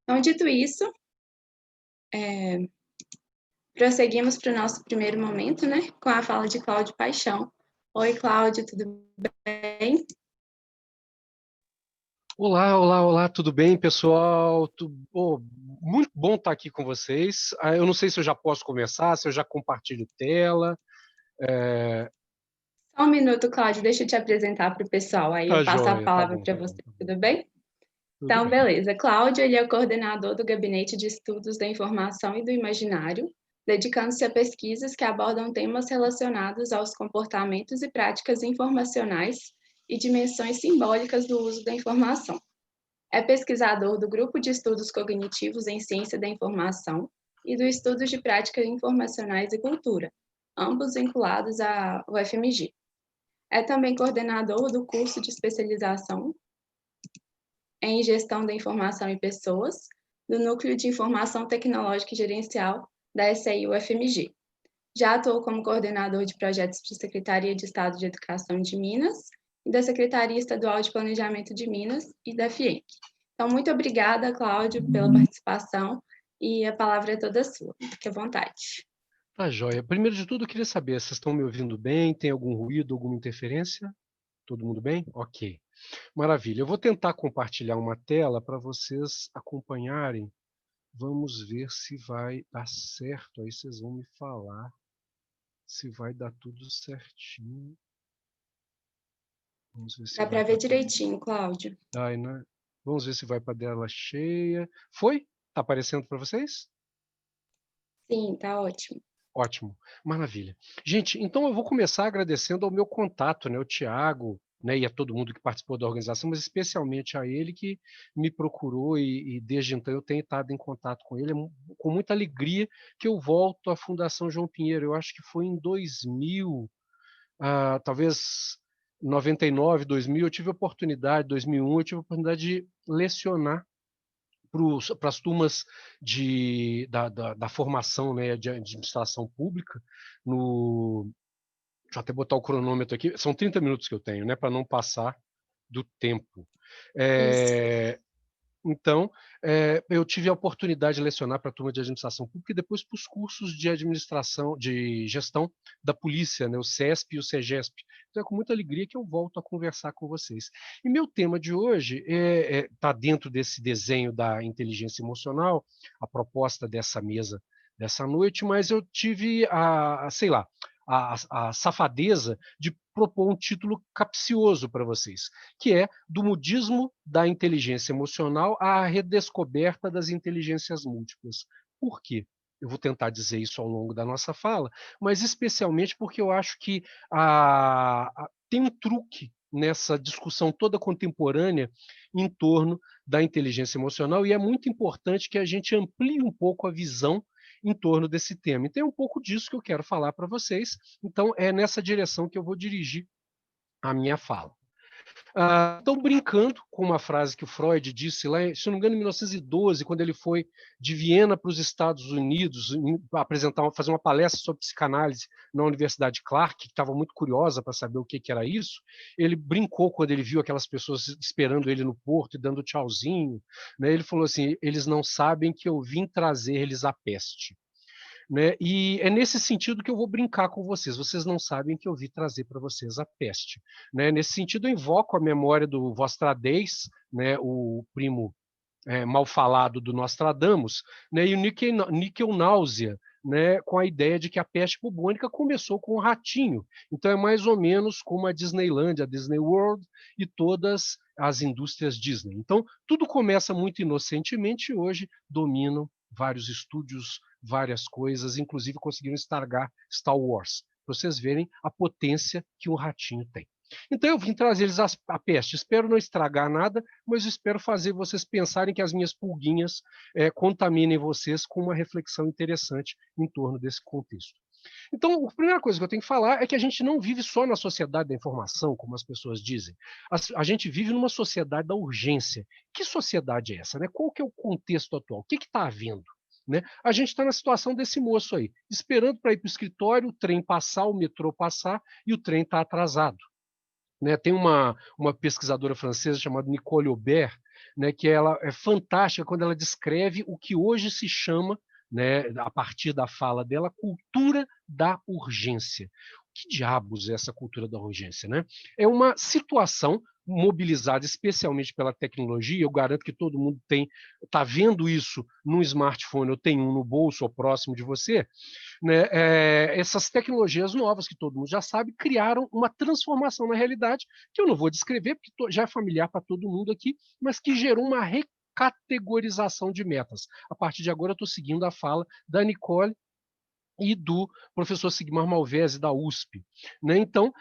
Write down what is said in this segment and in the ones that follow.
Então, dito isso, prosseguimos para o nosso primeiro momento, né, com a fala de Cláudio Paixão. Oi, Cláudio, tudo bem? Olá, tudo bem, pessoal? Muito bom estar aqui com vocês. Eu não sei se eu já posso começar, se eu já compartilho tela. Só um minuto, Cláudio, deixa eu te apresentar para o pessoal, aí eu Tá passo a joia, tá palavra bom, para tá bom, você, tá bom. tudo bem? Tudo Então, bem. beleza. Cláudio, ele é coordenador do Gabinete de Estudos da Informação e do Imaginário, dedicando-se a pesquisas que abordam temas relacionados aos comportamentos e práticas informacionais e dimensões simbólicas do uso da informação. É pesquisador do Grupo de Estudos Cognitivos em Ciência da Informação e do Estudos de Práticas Informacionais e Cultura, ambos vinculados à UFMG. É também coordenador do curso de especialização em Gestão da Informação e Pessoas, do Núcleo de Informação Tecnológica e Gerencial da SI-UFMG. Já atuou como coordenador de projetos de Secretaria de Estado de Educação de Minas e da Secretaria Estadual de Planejamento de Minas e da FIENC. Então, muito obrigada, Cláudio, pela participação e a palavra é toda sua. Fique à vontade. Tá joia. Primeiro de tudo, eu queria saber, vocês estão me ouvindo bem? Tem algum ruído, alguma interferência? Todo mundo bem? Ok. Maravilha. Eu vou tentar compartilhar uma tela para vocês acompanharem. Vamos ver se vai dar certo. Aí vocês vão me falar se vai dar tudo certinho. Vamos ver se Dá vai para ver para direitinho, Cláudio. né? Vamos ver se vai para dela cheia. Foi? Tá aparecendo para vocês? Sim, tá ótimo. Ótimo, maravilha. Gente, então eu vou começar agradecendo ao meu contato, né, o Tiago, né, e a todo mundo que participou da organização, mas especialmente a ele que me procurou e desde então eu tenho estado em contato com ele. Com muita alegria que eu volto à Fundação João Pinheiro. Eu acho que foi em 2000, talvez 99, 2000, eu tive a oportunidade, 2001, eu tive a oportunidade de lecionar para as turmas da formação, né, de administração pública. Deixa eu até botar o cronômetro aqui, são 30 minutos que eu tenho, né, para não passar do tempo. Isso. Então, eu tive a oportunidade de lecionar para a turma de administração pública e depois para os cursos de administração, de gestão da polícia, né, o CESP e o CEGESP. Então, é com muita alegria que eu volto a conversar com vocês. E meu tema de hoje está dentro desse desenho da inteligência emocional, a proposta dessa mesa dessa noite, mas eu tive sei lá, a safadeza de propor um título capcioso para vocês, que é do mudismo da inteligência emocional à redescoberta das inteligências múltiplas. Por quê? Eu vou tentar dizer isso ao longo da nossa fala, mas especialmente porque eu acho que tem um truque nessa discussão toda contemporânea em torno da inteligência emocional e é muito importante que a gente amplie um pouco a visão em torno desse tema. E tem um pouco disso que eu quero falar para vocês, então é nessa direção que eu vou dirigir a minha fala. Estão brincando com uma frase que o Freud disse lá, se não me engano, em 1912, quando ele foi de Viena para os Estados Unidos fazer uma palestra sobre psicanálise na Universidade Clark, que estava muito curiosa para saber o que era isso. Ele brincou quando ele viu aquelas pessoas esperando ele no porto e dando tchauzinho, né? Ele falou assim: eles não sabem que eu vim trazer-lhes a peste. Né? E é nesse sentido que eu vou brincar com vocês. Vocês não sabem que eu vim trazer para vocês a peste. Né? Nesse sentido, eu invoco a memória do Vostradez, né? O primo mal falado do Nostradamus, né? E o Níquel Náusea, né? Com a ideia de que a peste bubônica começou com um ratinho. Então é mais ou menos como a Disneyland, a Disney World e todas as indústrias Disney. Então tudo começa muito inocentemente e hoje dominam vários estúdios, várias coisas, inclusive conseguiram estragar Star Wars, para vocês verem a potência que um ratinho tem. Então eu vim trazer-lhes a peste. Espero não estragar nada, mas espero fazer vocês pensarem que as minhas pulguinhas contaminem vocês com uma reflexão interessante em torno desse contexto. Então, a primeira coisa que eu tenho que falar é que a gente não vive só na sociedade da informação, como as pessoas dizem. A gente vive numa sociedade da urgência. Que sociedade é essa? Né? Qual que é o contexto atual? O que está havendo? Né? A gente está na situação desse moço aí, esperando para ir para o escritório, o trem passar, o metrô passar, e o trem está atrasado. Né, tem uma pesquisadora francesa chamada Nicole Aubert, né, que ela é fantástica quando ela descreve o que hoje se chama, né, a partir da fala dela, cultura da urgência. Que diabos é essa cultura da urgência, né? É uma situação mobilizada especialmente pela tecnologia. Eu garanto que todo mundo está vendo isso num smartphone, ou tem um no bolso ou próximo de você, né? Essas tecnologias novas que todo mundo já sabe criaram uma transformação na realidade que eu não vou descrever porque já é familiar para todo mundo aqui, mas que gerou uma recategorização de metas. A partir de agora eu estou seguindo a fala da Nicole e do professor Sigmar Malvese, da USP. Né? Então,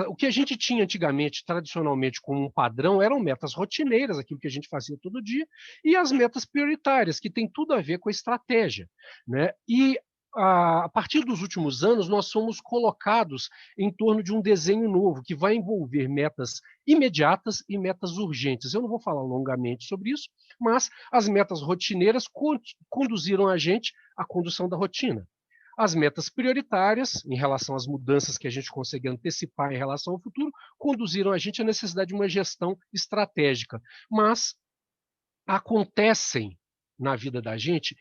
o que a gente tinha antigamente, tradicionalmente, como um padrão, eram metas rotineiras, aquilo que a gente fazia todo dia, e as metas prioritárias, que tem tudo a ver com a estratégia. Né? E a partir dos últimos anos, nós fomos colocados em torno de um desenho novo, que vai envolver metas imediatas e metas urgentes. Eu não vou falar longamente sobre isso, mas as metas rotineiras conduziram a gente à condução da rotina. As metas prioritárias, em relação às mudanças que a gente consegue antecipar em relação ao futuro, conduziram a gente à necessidade de uma gestão estratégica. Mas acontecem na vida da gente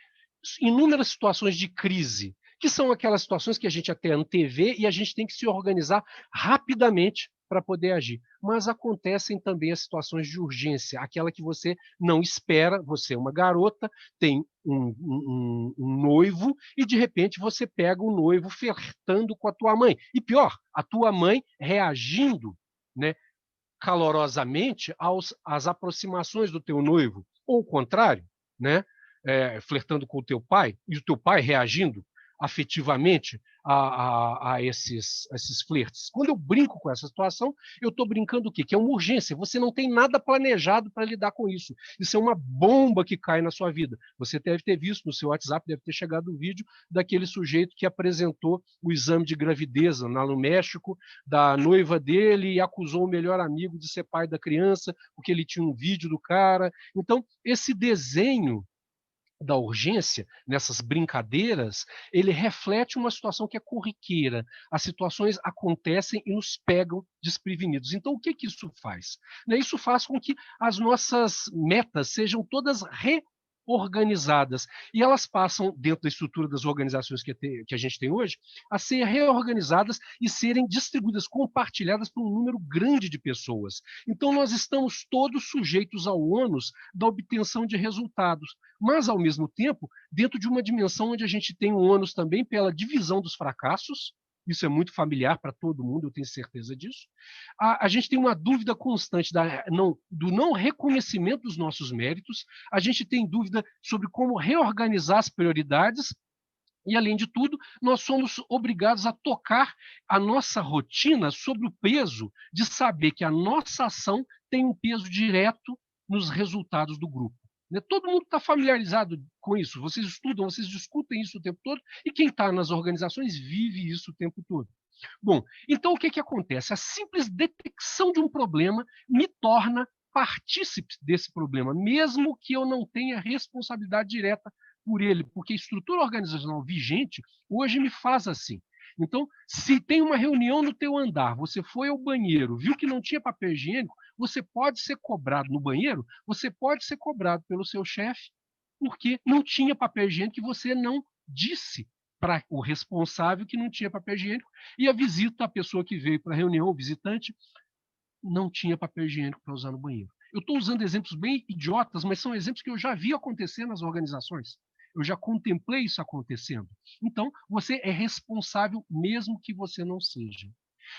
inúmeras situações de crise, que são aquelas situações que a gente até antevê e a gente tem que se organizar rapidamente para poder agir. Mas acontecem também as situações de urgência, aquela que você não espera, você é uma garota, tem um noivo e de repente você pega o noivo flertando com a tua mãe. E pior, a tua mãe reagindo, né, calorosamente às aproximações do teu noivo, ou o contrário, né? Flertando com o teu pai, e o teu pai reagindo afetivamente a esses flertes. Quando eu brinco com essa situação, eu estou brincando o quê? Que é uma urgência. Você não tem nada planejado para lidar com isso. Isso é uma bomba que cai na sua vida. Você deve ter visto no seu WhatsApp, deve ter chegado o vídeo daquele sujeito que apresentou o exame de gravidez lá no México, da noiva dele, e acusou o melhor amigo de ser pai da criança, porque ele tinha um vídeo do cara. Então, esse desenho da urgência, nessas brincadeiras, ele reflete uma situação que é corriqueira. As situações acontecem e nos pegam desprevenidos. Então, o que que isso faz? Né, isso faz com que as nossas metas sejam todas reorganizadas. E elas passam, dentro da estrutura das organizações que a gente tem hoje, a ser reorganizadas e serem distribuídas, compartilhadas por um número grande de pessoas. Então, nós estamos todos sujeitos ao ônus da obtenção de resultados, mas, ao mesmo tempo, dentro de uma dimensão onde a gente tem um ônus também pela divisão dos fracassos. Isso é muito familiar para todo mundo, eu tenho certeza disso. A gente tem uma dúvida constante do não reconhecimento dos nossos méritos, a gente tem dúvida sobre como reorganizar as prioridades, e, além de tudo, nós somos obrigados a tocar a nossa rotina sobre o peso de saber que a nossa ação tem um peso direto nos resultados do grupo. Né? Todo mundo está familiarizado com isso. Vocês estudam, vocês discutem isso o tempo todo, e quem está nas organizações vive isso o tempo todo. Bom, então o que, que acontece? A simples detecção de um problema me torna partícipe desse problema, mesmo que eu não tenha responsabilidade direta por ele, porque a estrutura organizacional vigente hoje me faz assim. Então, se tem uma reunião no teu andar, você foi ao banheiro, viu que não tinha papel higiênico, você pode ser cobrado no banheiro, você pode ser cobrado pelo seu chefe, porque não tinha papel higiênico e você não disse para o responsável que não tinha papel higiênico, e a visita, a pessoa que veio para a reunião, o visitante, não tinha papel higiênico para usar no banheiro. Eu estou usando exemplos bem idiotas, mas são exemplos que eu já vi acontecer nas organizações. Eu já contemplei isso acontecendo. Então, você é responsável mesmo que você não seja.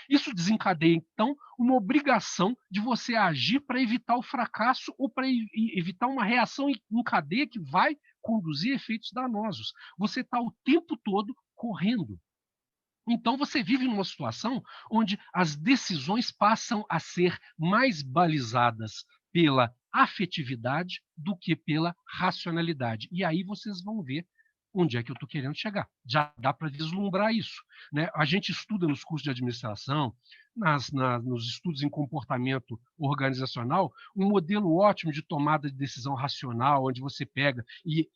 Isso desencadeia, então, uma obrigação de você agir para evitar o fracasso ou para evitar uma reação em cadeia que vai conduzir efeitos danosos. Você está o tempo todo correndo. Então, você vive numa situação onde as decisões passam a ser mais balizadas pela afetividade do que pela racionalidade. E aí vocês vão ver onde é que eu estou querendo chegar. Já dá para vislumbrar isso. Né? A gente estuda nos cursos de administração, nos estudos em comportamento organizacional, um modelo ótimo de tomada de decisão racional, onde você pega e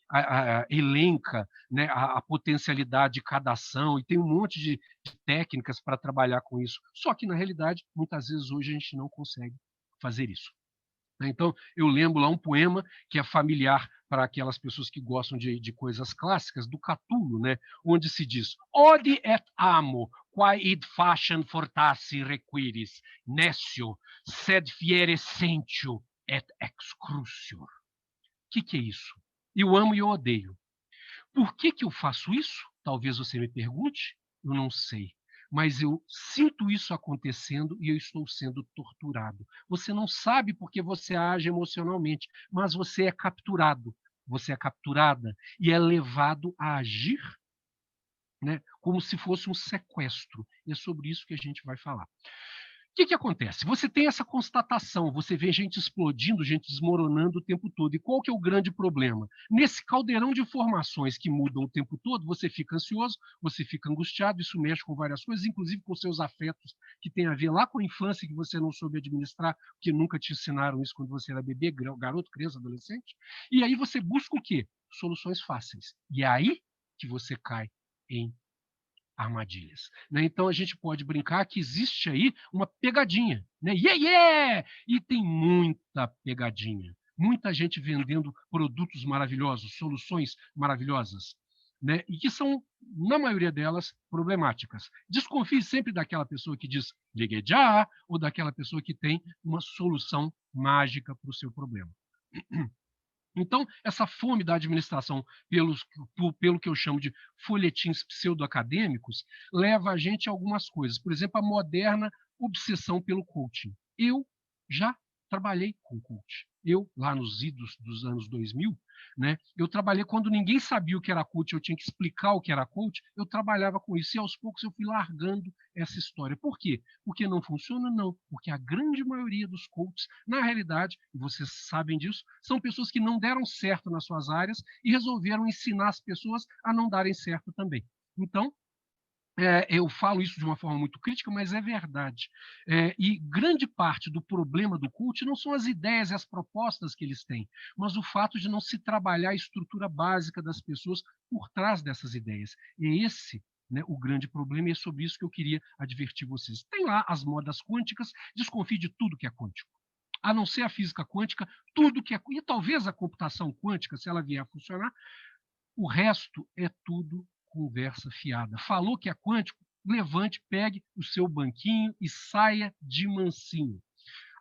elenca, né, a potencialidade de cada ação, e tem um monte de técnicas para trabalhar com isso. Só que, na realidade, muitas vezes hoje a gente não consegue fazer isso. né. Então, eu lembro lá um poema que é familiar para aquelas pessoas que gostam de coisas clássicas, do Catulo, né, onde se diz: Odi et amo, quae id faciem fortasse requiris, nescio, sed fiere sentio et excrucior. Que é isso? Eu amo e eu odeio. Por que eu faço isso? Talvez você me pergunte, eu não sei. Mas eu sinto isso acontecendo e eu estou sendo torturado. Você não sabe porque você age emocionalmente, mas você é capturado, você é capturada e é levado a agir, né, como se fosse um sequestro. E é sobre isso que a gente vai falar. Que acontece? Você tem essa constatação, você vê gente explodindo, gente desmoronando o tempo todo. E qual que é o grande problema? Nesse caldeirão de informações que mudam o tempo todo, você fica ansioso, você fica angustiado, isso mexe com várias coisas, inclusive com seus afetos, que tem a ver lá com a infância que você não soube administrar, porque nunca te ensinaram isso quando você era bebê, garoto, criança, adolescente. E aí você busca o quê? Soluções fáceis. E é aí que você cai em armadilhas, né? Então a gente pode brincar que existe aí uma pegadinha, né? Yeah, yeah! E tem muita pegadinha, muita gente vendendo produtos maravilhosos, soluções maravilhosas, né? E que são, na maioria delas, problemáticas. Desconfie sempre daquela pessoa que diz ligue já, ou daquela pessoa que tem uma solução mágica para o seu problema. Então, essa fome da administração pelo que eu chamo de folhetins pseudo-acadêmicos leva a gente a algumas coisas. Por exemplo, a moderna obsessão pelo coaching. Eu já trabalhei com coach. Eu, lá nos idos dos anos 2000, né, eu trabalhei quando ninguém sabia o que era coach, eu tinha que explicar o que era coach, eu trabalhava com isso. E aos poucos eu fui largando essa história. Por quê? Porque não funciona? Não. Porque a grande maioria dos coaches, na realidade, e vocês sabem disso, são pessoas que não deram certo nas suas áreas e resolveram ensinar as pessoas a não darem certo também. Então, eu falo isso de uma forma muito crítica, mas é verdade. E grande parte do problema do coach não são as ideias e as propostas que eles têm, mas o fato de não se trabalhar a estrutura básica das pessoas por trás dessas ideias. E é esse, né, o grande problema, e é sobre isso que eu queria advertir vocês. Tem lá as modas quânticas, desconfie de tudo que é quântico. A não ser a física quântica, tudo que é. E talvez a computação quântica, se ela vier a funcionar, o resto é tudo conversa fiada. Falou que é quântico? Levante, pegue o seu banquinho e saia de mansinho.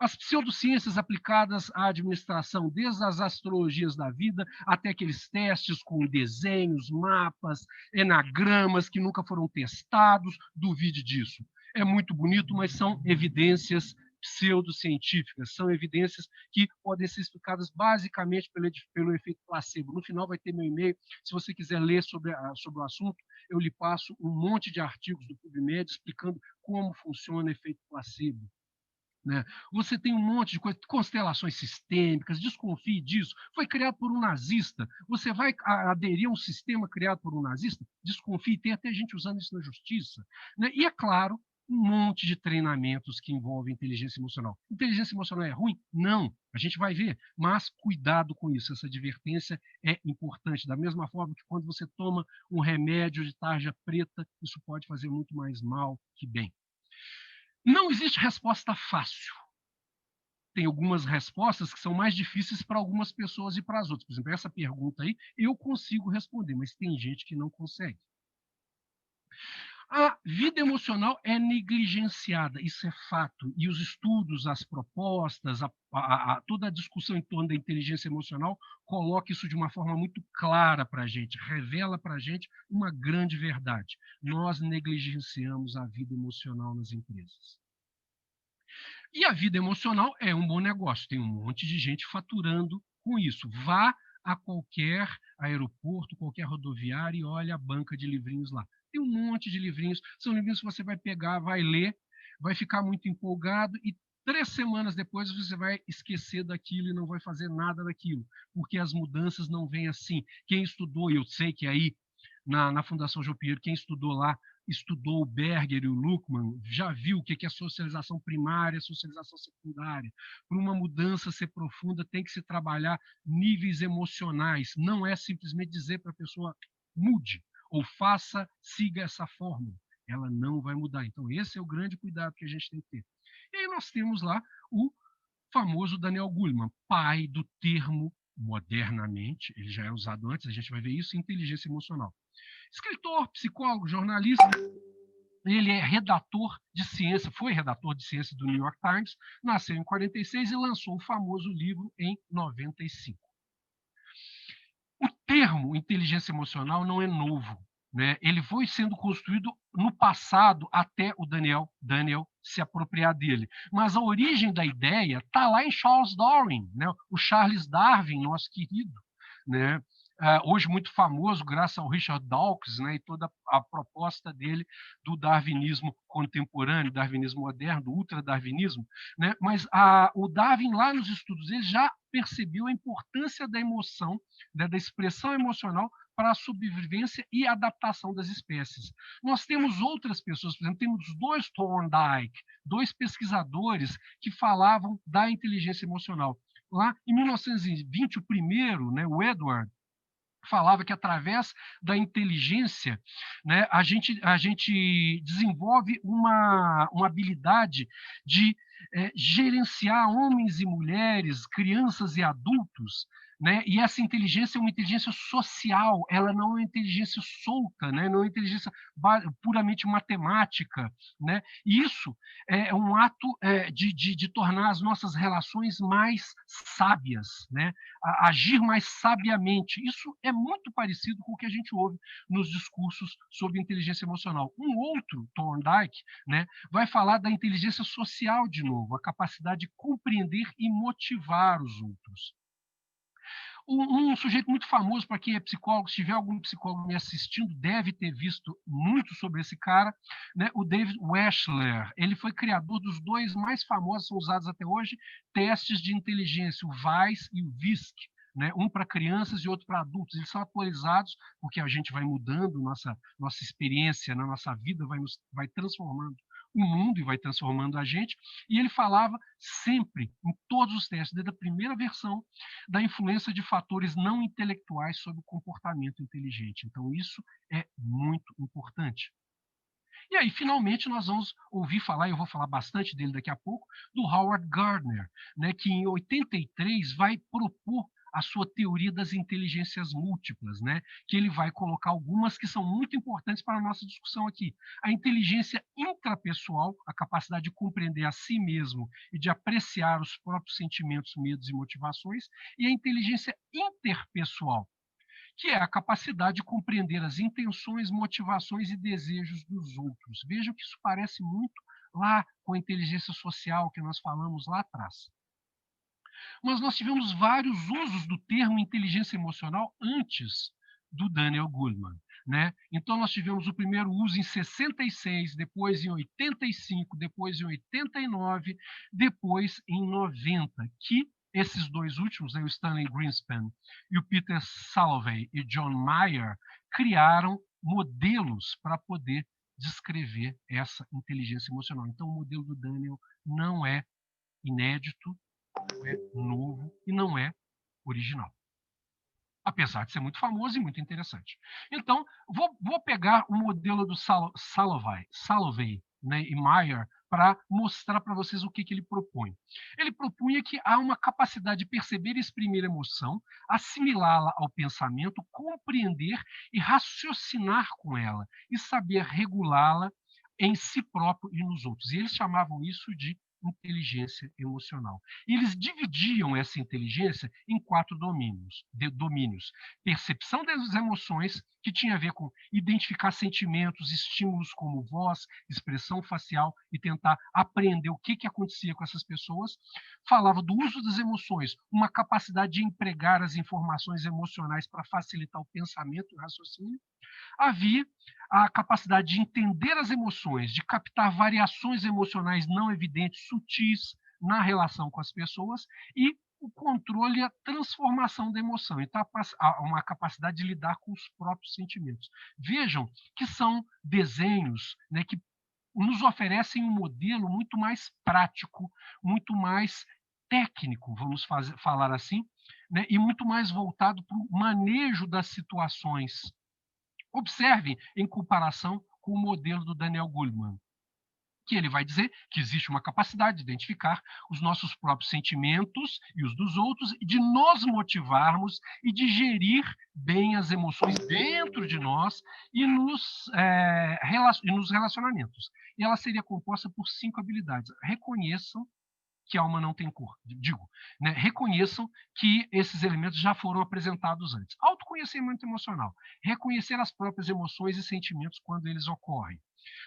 As pseudociências aplicadas à administração, desde as astrologias da vida até aqueles testes com desenhos, mapas, enagramas que nunca foram testados, duvide disso. É muito bonito, mas são evidências pseudocientíficas, são evidências que podem ser explicadas basicamente pelo efeito placebo. No final vai ter meu e-mail, se você quiser ler sobre o assunto, eu lhe passo um monte de artigos do PubMed explicando como funciona o efeito placebo. Né? Você tem um monte de coisa, constelações sistêmicas, desconfie disso. Foi criado por um nazista. Você vai aderir a um sistema criado por um nazista? Desconfie, tem até gente usando isso na justiça. Né? E, é claro, um monte de treinamentos que envolvem inteligência emocional. Inteligência emocional é ruim? Não, a gente vai ver, mas cuidado com isso, essa advertência é importante. Da mesma forma que quando você toma um remédio de tarja preta, isso pode fazer muito mais mal que bem. Não existe resposta fácil. Tem algumas respostas que são mais difíceis para algumas pessoas e para as outras. Por exemplo, essa pergunta aí eu consigo responder, mas tem gente que não consegue. A vida emocional é negligenciada, isso é fato. E os estudos, as propostas, toda a discussão em torno da inteligência emocional coloca isso de uma forma muito clara para a gente, revela para a gente uma grande verdade. Nós negligenciamos a vida emocional nas empresas. E a vida emocional é um bom negócio, tem um monte de gente faturando com isso. Vá a qualquer aeroporto, qualquer rodoviária e olha a banca de livrinhos lá. Tem um monte de livrinhos, são livrinhos que você vai pegar, vai ler, vai ficar muito empolgado e 3 semanas depois você vai esquecer daquilo e não vai fazer nada daquilo, porque as mudanças não vêm assim. Quem estudou, e eu sei que aí na Fundação João Pinheiro, quem estudou lá, estudou o Berger e o Luckmann, já viu o que é socialização primária, socialização secundária. Para uma mudança ser profunda, tem que se trabalhar níveis emocionais. Não é simplesmente dizer para a pessoa mude ou faça, siga essa fórmula. Ela não vai mudar. Então, esse é o grande cuidado que a gente tem que ter. E aí nós temos lá o famoso Daniel Goleman, pai do termo modernamente, ele já é usado antes, a gente vai ver isso, inteligência emocional. Escritor, psicólogo, jornalista, ele é redator de ciência, foi redator de ciência do New York Times, nasceu em 46 e lançou o famoso livro em 95. O termo inteligência emocional não é novo, né? Ele foi sendo construído no passado até o Daniel se apropriar dele. Mas a origem da ideia está lá em Charles Darwin, né? O Charles Darwin, nosso querido, né? Hoje muito famoso graças ao Richard Dawkins, né, e toda a proposta dele do darwinismo contemporâneo, darwinismo moderno, do ultradarwinismo, né? Mas o Darwin lá nos estudos ele já percebeu a importância da emoção, né, da expressão emocional para a sobrevivência e adaptação das espécies. Nós temos outras pessoas, por exemplo, temos dois Thorndike, dois pesquisadores que falavam da inteligência emocional. Lá em 1920, o primeiro, né, o Edward, falava que através da inteligência, né, a gente desenvolve uma habilidade de gerenciar homens e mulheres, crianças e adultos, né? E essa inteligência é uma inteligência social, ela não é uma inteligência solta, né? Não é uma inteligência puramente matemática, né? E isso é um ato de tornar as nossas relações mais sábias, né? Agir mais sabiamente. Isso é muito parecido com o que a gente ouve nos discursos sobre inteligência emocional. Um outro, Thorndike, né, vai falar da inteligência social de novo, a capacidade de compreender e motivar os outros. Um sujeito muito famoso, para quem é psicólogo, se tiver algum psicólogo me assistindo, deve ter visto muito sobre esse cara, né? O David Wechsler. Ele foi criador dos dois mais famosos, são usados até hoje, testes de inteligência, o VAIS e o VISC. Né? Um para crianças e outro para adultos. Eles são atualizados porque a gente vai mudando, nossa experiência, na nossa vida vai transformando o mundo e vai transformando a gente. E ele falava sempre, em todos os testes, desde a primeira versão, da influência de fatores não intelectuais sobre o comportamento inteligente. Então, isso é muito importante. E aí, finalmente, nós vamos ouvir falar, e eu vou falar bastante dele daqui a pouco, do Howard Gardner, né, que em 83 vai propor a sua teoria das inteligências múltiplas, né, que ele vai colocar algumas que são muito importantes para a nossa discussão aqui. A inteligência intrapessoal, a capacidade de compreender a si mesmo e de apreciar os próprios sentimentos, medos e motivações, e a inteligência interpessoal, que é a capacidade de compreender as intenções, motivações e desejos dos outros. Vejam que isso parece muito lá com a inteligência social que nós falamos lá atrás. Mas nós tivemos vários usos do termo inteligência emocional antes do Daniel Goleman. Né? Então, nós tivemos o primeiro uso em 66, depois em 85, depois em 89, depois em 90, que esses dois últimos, né, o Stanley Greenspan e o Peter Salovey e John Mayer, criaram modelos para poder descrever essa inteligência emocional. Então, o modelo do Daniel não é inédito, não é novo e não é original. Apesar de ser muito famoso e muito interessante. Então, vou pegar o modelo do Salovey, né, e Mayer para mostrar para vocês o que ele propõe. Ele propunha que há uma capacidade de perceber e exprimir emoção, assimilá-la ao pensamento, compreender e raciocinar com ela, e saber regulá-la em si próprio e nos outros. E eles chamavam isso de inteligência emocional. E eles dividiam essa inteligência em 4 domínios. Percepção das emoções, que tinha a ver com identificar sentimentos, estímulos como voz, expressão facial e tentar aprender o que acontecia com essas pessoas. Falava do uso das emoções, uma capacidade de empregar as informações emocionais para facilitar o pensamento e o raciocínio. Havia a capacidade de entender as emoções, de captar variações emocionais não evidentes, sutis, na relação com as pessoas, e o controle e a transformação da emoção. Então, há uma capacidade de lidar com os próprios sentimentos. Vejam que são desenhos, né, que nos oferecem um modelo muito mais prático, muito mais técnico, vamos falar assim, né, e muito mais voltado para o manejo das situações. Observem em comparação com o modelo do Daniel Goleman, que ele vai dizer que existe uma capacidade de identificar os nossos próprios sentimentos e os dos outros, e de nos motivarmos e de gerir bem as emoções dentro de nós e nos relacionamentos. E ela seria composta por 5 habilidades. Reconheçam que a alma não tem cor. Digo, né? Reconheçam que esses elementos já foram apresentados antes. Autoconhecimento emocional. Reconhecer as próprias emoções e sentimentos quando eles ocorrem.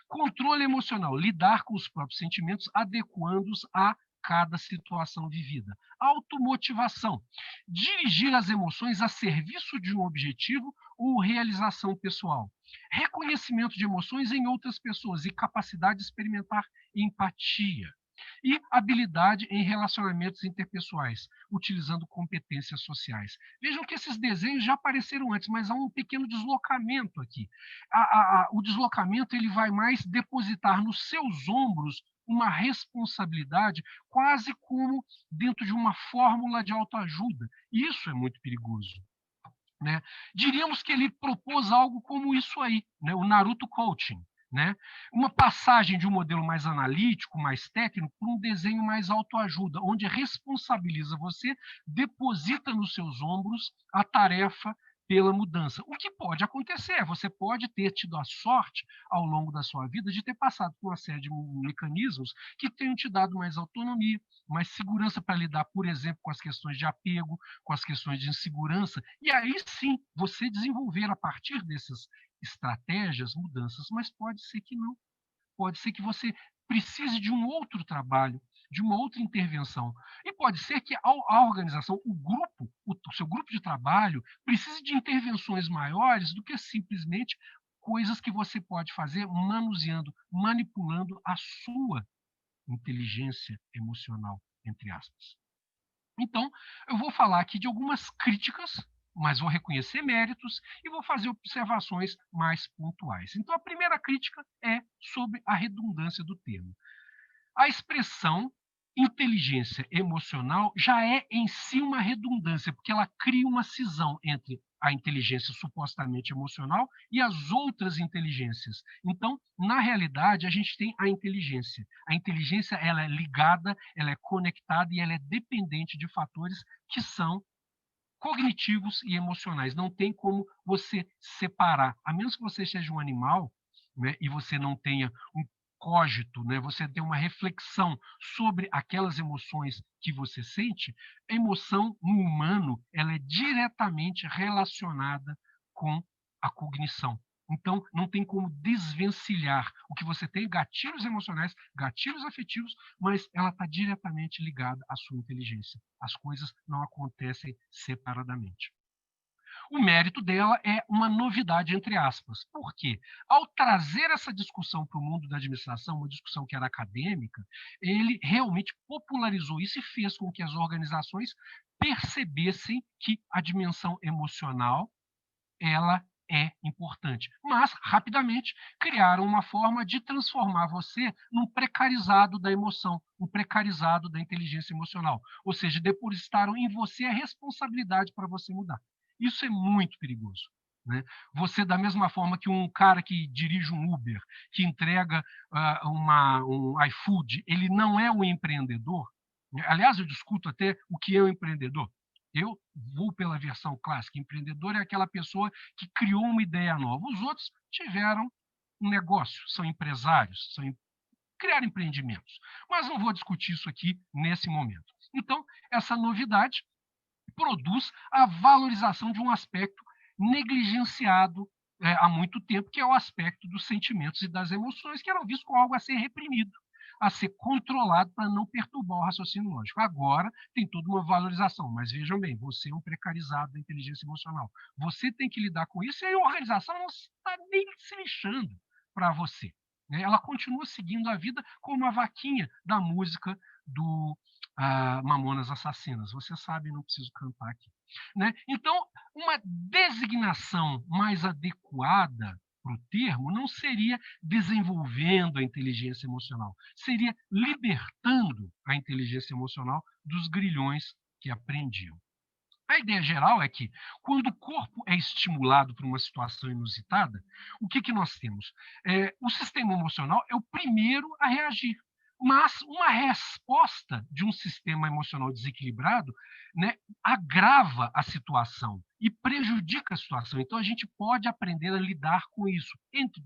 Controle emocional. Lidar com os próprios sentimentos, adequando-os a cada situação vivida. Automotivação. Dirigir as emoções a serviço de um objetivo ou realização pessoal. Reconhecimento de emoções em outras pessoas e capacidade de experimentar empatia. E habilidade em relacionamentos interpessoais, utilizando competências sociais. Vejam que esses desenhos já apareceram antes, mas há um pequeno deslocamento aqui. O deslocamento ele vai mais depositar nos seus ombros uma responsabilidade, quase como dentro de uma fórmula de autoajuda. Isso é muito perigoso. Né? Diríamos que ele propôs algo como isso aí, né? O Naruto Coaching. Né? Uma passagem de um modelo mais analítico, mais técnico, para um desenho mais autoajuda, onde responsabiliza você, deposita nos seus ombros a tarefa pela mudança. O que pode acontecer? Você pode ter tido a sorte, ao longo da sua vida, de ter passado por uma série de mecanismos que tenham te dado mais autonomia, mais segurança para lidar, por exemplo, com as questões de apego, com as questões de insegurança, e aí sim você desenvolver a partir dessas estratégias, mudanças, mas pode ser que não. Pode ser que você precise de um outro trabalho, de uma outra intervenção. E pode ser que a organização, o grupo, o seu grupo de trabalho, precise de intervenções maiores do que simplesmente coisas que você pode fazer manuseando, manipulando a sua inteligência emocional, entre aspas. Então, eu vou falar aqui de algumas críticas, mas vou reconhecer méritos e vou fazer observações mais pontuais. Então, a primeira crítica é sobre a redundância do termo. A expressão inteligência emocional já é em si uma redundância, porque ela cria uma cisão entre a inteligência supostamente emocional e as outras inteligências. Então, na realidade, a gente tem a inteligência. A inteligência ela é ligada, ela é conectada e ela é dependente de fatores que são cognitivos e emocionais. Não tem como você separar, a menos que você seja um animal, né, e você não tenha um cogito, né, você tem uma reflexão sobre aquelas emoções que você sente. A emoção no humano ela é diretamente relacionada com a cognição. Então, não tem como desvencilhar. O que você tem, gatilhos emocionais, gatilhos afetivos, mas ela está diretamente ligada à sua inteligência. As coisas não acontecem separadamente. O mérito dela é uma novidade, entre aspas. Por quê? Ao trazer essa discussão para o mundo da administração, uma discussão que era acadêmica, ele realmente popularizou isso e fez com que as organizações percebessem que a dimensão emocional ela é importante. Mas, rapidamente, criaram uma forma de transformar você num precarizado da emoção, um precarizado da inteligência emocional. Ou seja, depositaram em você a responsabilidade para você mudar. Isso é muito perigoso. Né? Você, da mesma forma que um cara que dirige um Uber, que entrega um iFood, ele não é um empreendedor. Aliás, eu discuto até o que é um empreendedor. Eu vou pela versão clássica. Empreendedor é aquela pessoa que criou uma ideia nova. Os outros tiveram um negócio, são empresários, criaram empreendimentos. Mas não vou discutir isso aqui nesse momento. Então, essa novidade produz a valorização de um aspecto negligenciado há muito tempo, que é o aspecto dos sentimentos e das emoções, que eram vistos como algo a ser reprimido, a ser controlado para não perturbar o raciocínio lógico. Agora tem toda uma valorização, mas vejam bem, você é um precarizado da inteligência emocional. Você tem que lidar com isso e a organização não está nem se lixando para você. Né? Ela continua seguindo a vida como uma vaquinha da música do Mamonas Assassinas. Você sabe, não preciso cantar aqui. Né? Então, uma designação mais adequada para o termo não seria desenvolvendo a inteligência emocional, seria libertando a inteligência emocional dos grilhões que aprendiam. A ideia geral é que, quando o corpo é estimulado por uma situação inusitada, o que nós temos? O sistema emocional é o primeiro a reagir. Mas uma resposta de um sistema emocional desequilibrado, né, agrava a situação e prejudica a situação. Então, a gente pode aprender a lidar com isso,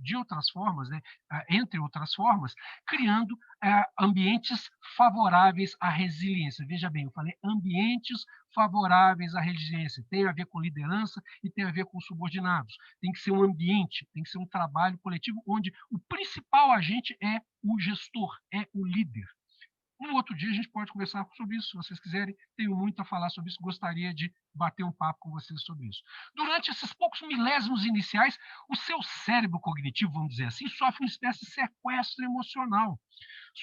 de outras formas, né, entre outras formas, criando ambientes favoráveis à resiliência. Veja bem, eu falei ambientes favoráveis à resiliência. Tem a ver com liderança e tem a ver com subordinados. Tem que ser um ambiente, tem que ser um trabalho coletivo onde o principal agente é o gestor, é o líder. Um outro dia a gente pode conversar sobre isso, se vocês quiserem. Tenho muito a falar sobre isso, gostaria de bater um papo com vocês sobre isso. Durante esses poucos milésimos iniciais, o seu cérebro cognitivo, vamos dizer assim, sofre uma espécie de sequestro emocional.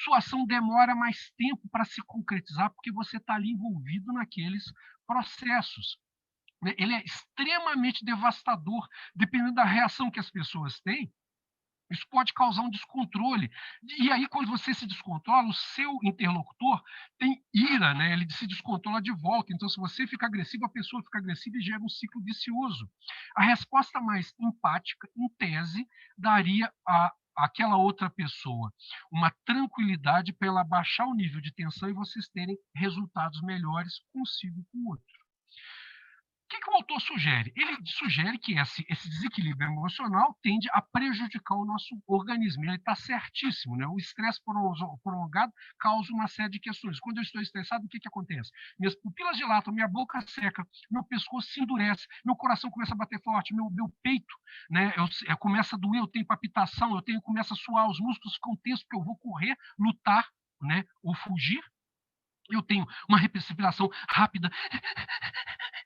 Sua ação demora mais tempo para se concretizar porque você está ali envolvido naqueles processos. Ele é extremamente devastador, dependendo da reação que as pessoas têm. Isso pode causar um descontrole. E aí, quando você se descontrola, o seu interlocutor tem ira, né? Ele se descontrola de volta. Então, se você fica agressivo, a pessoa fica agressiva e gera um ciclo vicioso. A resposta mais empática, em tese, daria àquela outra pessoa uma tranquilidade para ela baixar o nível de tensão e vocês terem resultados melhores consigo e com o outro. O que o autor sugere? Ele sugere que esse desequilíbrio emocional tende a prejudicar o nosso organismo. Ele está certíssimo, né? O estresse prolongado causa uma série de questões. Quando eu estou estressado, o que acontece? Minhas pupilas dilatam, minha boca seca, meu pescoço se endurece, meu coração começa a bater forte, meu peito, né? Começa a doer, eu tenho palpitação, começa a suar, os músculos ficam tensos, porque eu vou correr, lutar, né? Ou fugir. Eu tenho uma respiração rápida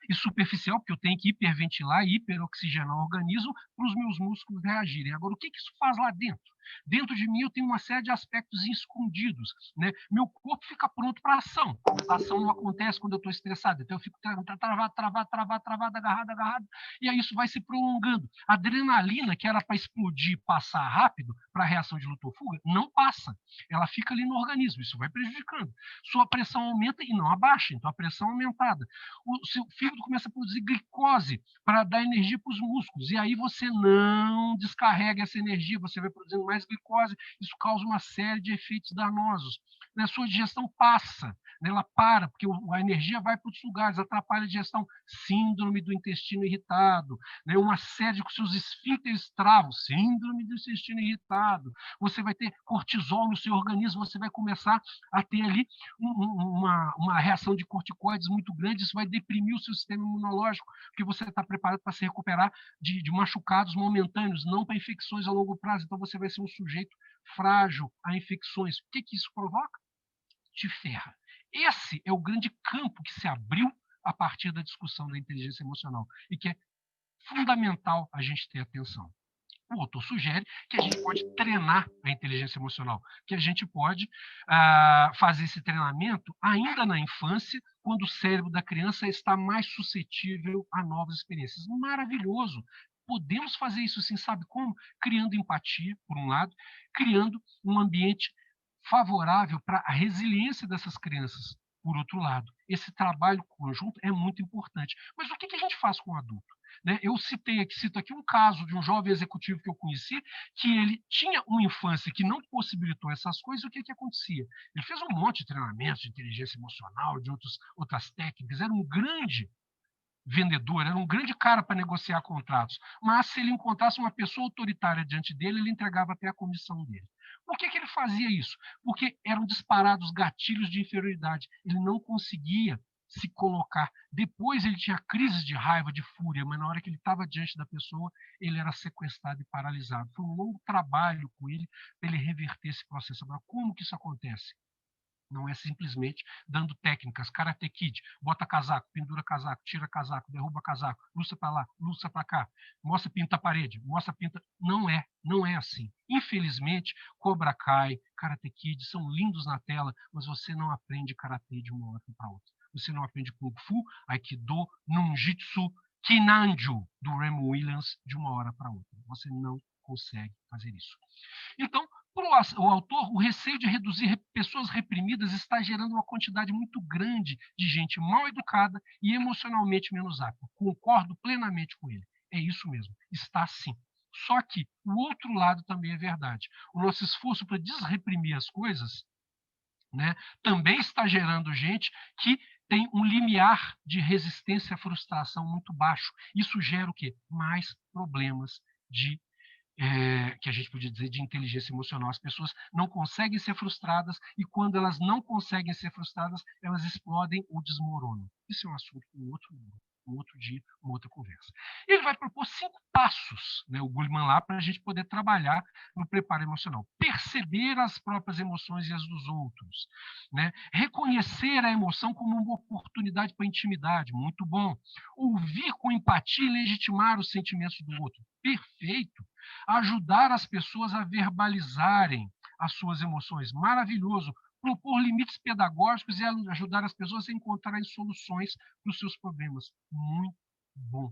e superficial, porque eu tenho que hiperventilar e hiperoxigenar o organismo para os meus músculos reagirem. Agora, o que isso faz lá dentro? Dentro de mim eu tenho uma série de aspectos escondidos, né? Meu corpo fica pronto para ação. A ação não acontece quando eu estou estressado, então eu fico travado, agarrado, e aí isso vai se prolongando. A adrenalina, que era para explodir, passar rápido para a reação de luta ou fuga, não passa. Ela fica ali no organismo, isso vai prejudicando. Sua pressão aumenta e não abaixa, então a pressão aumentada. O seu fígado começa a produzir glicose para dar energia para os músculos, e aí você não descarrega essa energia, você vai produzindo mais glicose, isso causa uma série de efeitos danosos. A sua digestão passa, ela para, porque a energia vai para outros lugares, atrapalha a digestão. Síndrome do intestino irritado, uma série de seus esfíncteres travam, síndrome do intestino irritado. Você vai ter cortisol no seu organismo, você vai começar a ter ali uma reação de corticoides muito grande, isso vai deprimir o seu sistema imunológico, porque você está preparado para se recuperar de machucados momentâneos, não para infecções a longo prazo. Então você vai ser um sujeito frágil a infecções. O que isso provoca? Te ferra. Esse é o grande campo que se abriu a partir da discussão da inteligência emocional e que é fundamental a gente ter atenção. O autor sugere que a gente pode treinar a inteligência emocional, que a gente pode fazer esse treinamento ainda na infância, quando o cérebro da criança está mais suscetível a novas experiências. Maravilhoso! Podemos fazer isso sim, sabe como? Criando empatia, por um lado, criando um ambiente favorável para a resiliência dessas crianças, por outro lado. Esse trabalho conjunto é muito importante. Mas o que a gente faz com o adulto? Eu cito aqui um caso de um jovem executivo que eu conheci, que ele tinha uma infância que não possibilitou essas coisas. O que acontecia? Ele fez um monte de treinamentos de inteligência emocional, de outras técnicas, era um grande vendedor, era um grande cara para negociar contratos, mas se ele encontrasse uma pessoa autoritária diante dele, ele entregava até a comissão dele. Por que ele fazia isso? Porque eram disparados gatilhos de inferioridade. Ele não conseguia se colocar. Depois ele tinha crises de raiva, de fúria, mas na hora que ele estava diante da pessoa, ele era sequestrado e paralisado. Foi um longo trabalho com ele para ele reverter esse processo. Agora, como que isso acontece? Não é simplesmente dando técnicas, Karate Kid, bota casaco, pendura casaco, tira casaco, derruba casaco, luça para lá, luça para cá, mostra pinta a parede, mostra pinta. Não é assim. Infelizmente, Cobra Kai, Karate Kid são lindos na tela, mas você não aprende Karate de uma hora para outra. Você não aprende Kung Fu, Aikido, Nunjitsu, Kinanju, do Remo Williams, de uma hora para outra. Você não consegue fazer isso. Então, Para o autor, o receio de reduzir pessoas reprimidas está gerando uma quantidade muito grande de gente mal educada e emocionalmente menos apta. Concordo plenamente com ele. É isso mesmo, está sim. Só que o outro lado também é verdade. O nosso esforço para desreprimir as coisas, né, também está gerando gente que tem um limiar de resistência à frustração muito baixo. Isso gera o quê? Mais problemas de que a gente podia dizer de inteligência emocional. As pessoas não conseguem ser frustradas e quando elas não conseguem ser frustradas, elas explodem ou desmoronam. Isso é um assunto para um outro dia, uma outra conversa. Ele vai propor 5 passos, né, o Goleman lá, para a gente poder trabalhar no preparo emocional. Perceber as próprias emoções e as dos outros. Né? Reconhecer a emoção como uma oportunidade para intimidade, muito bom. Ouvir com empatia e legitimar os sentimentos do outro, perfeito. Ajudar as pessoas a verbalizarem as suas emoções, maravilhoso. Propor limites pedagógicos e ajudar as pessoas a encontrarem soluções para os seus problemas, muito bom.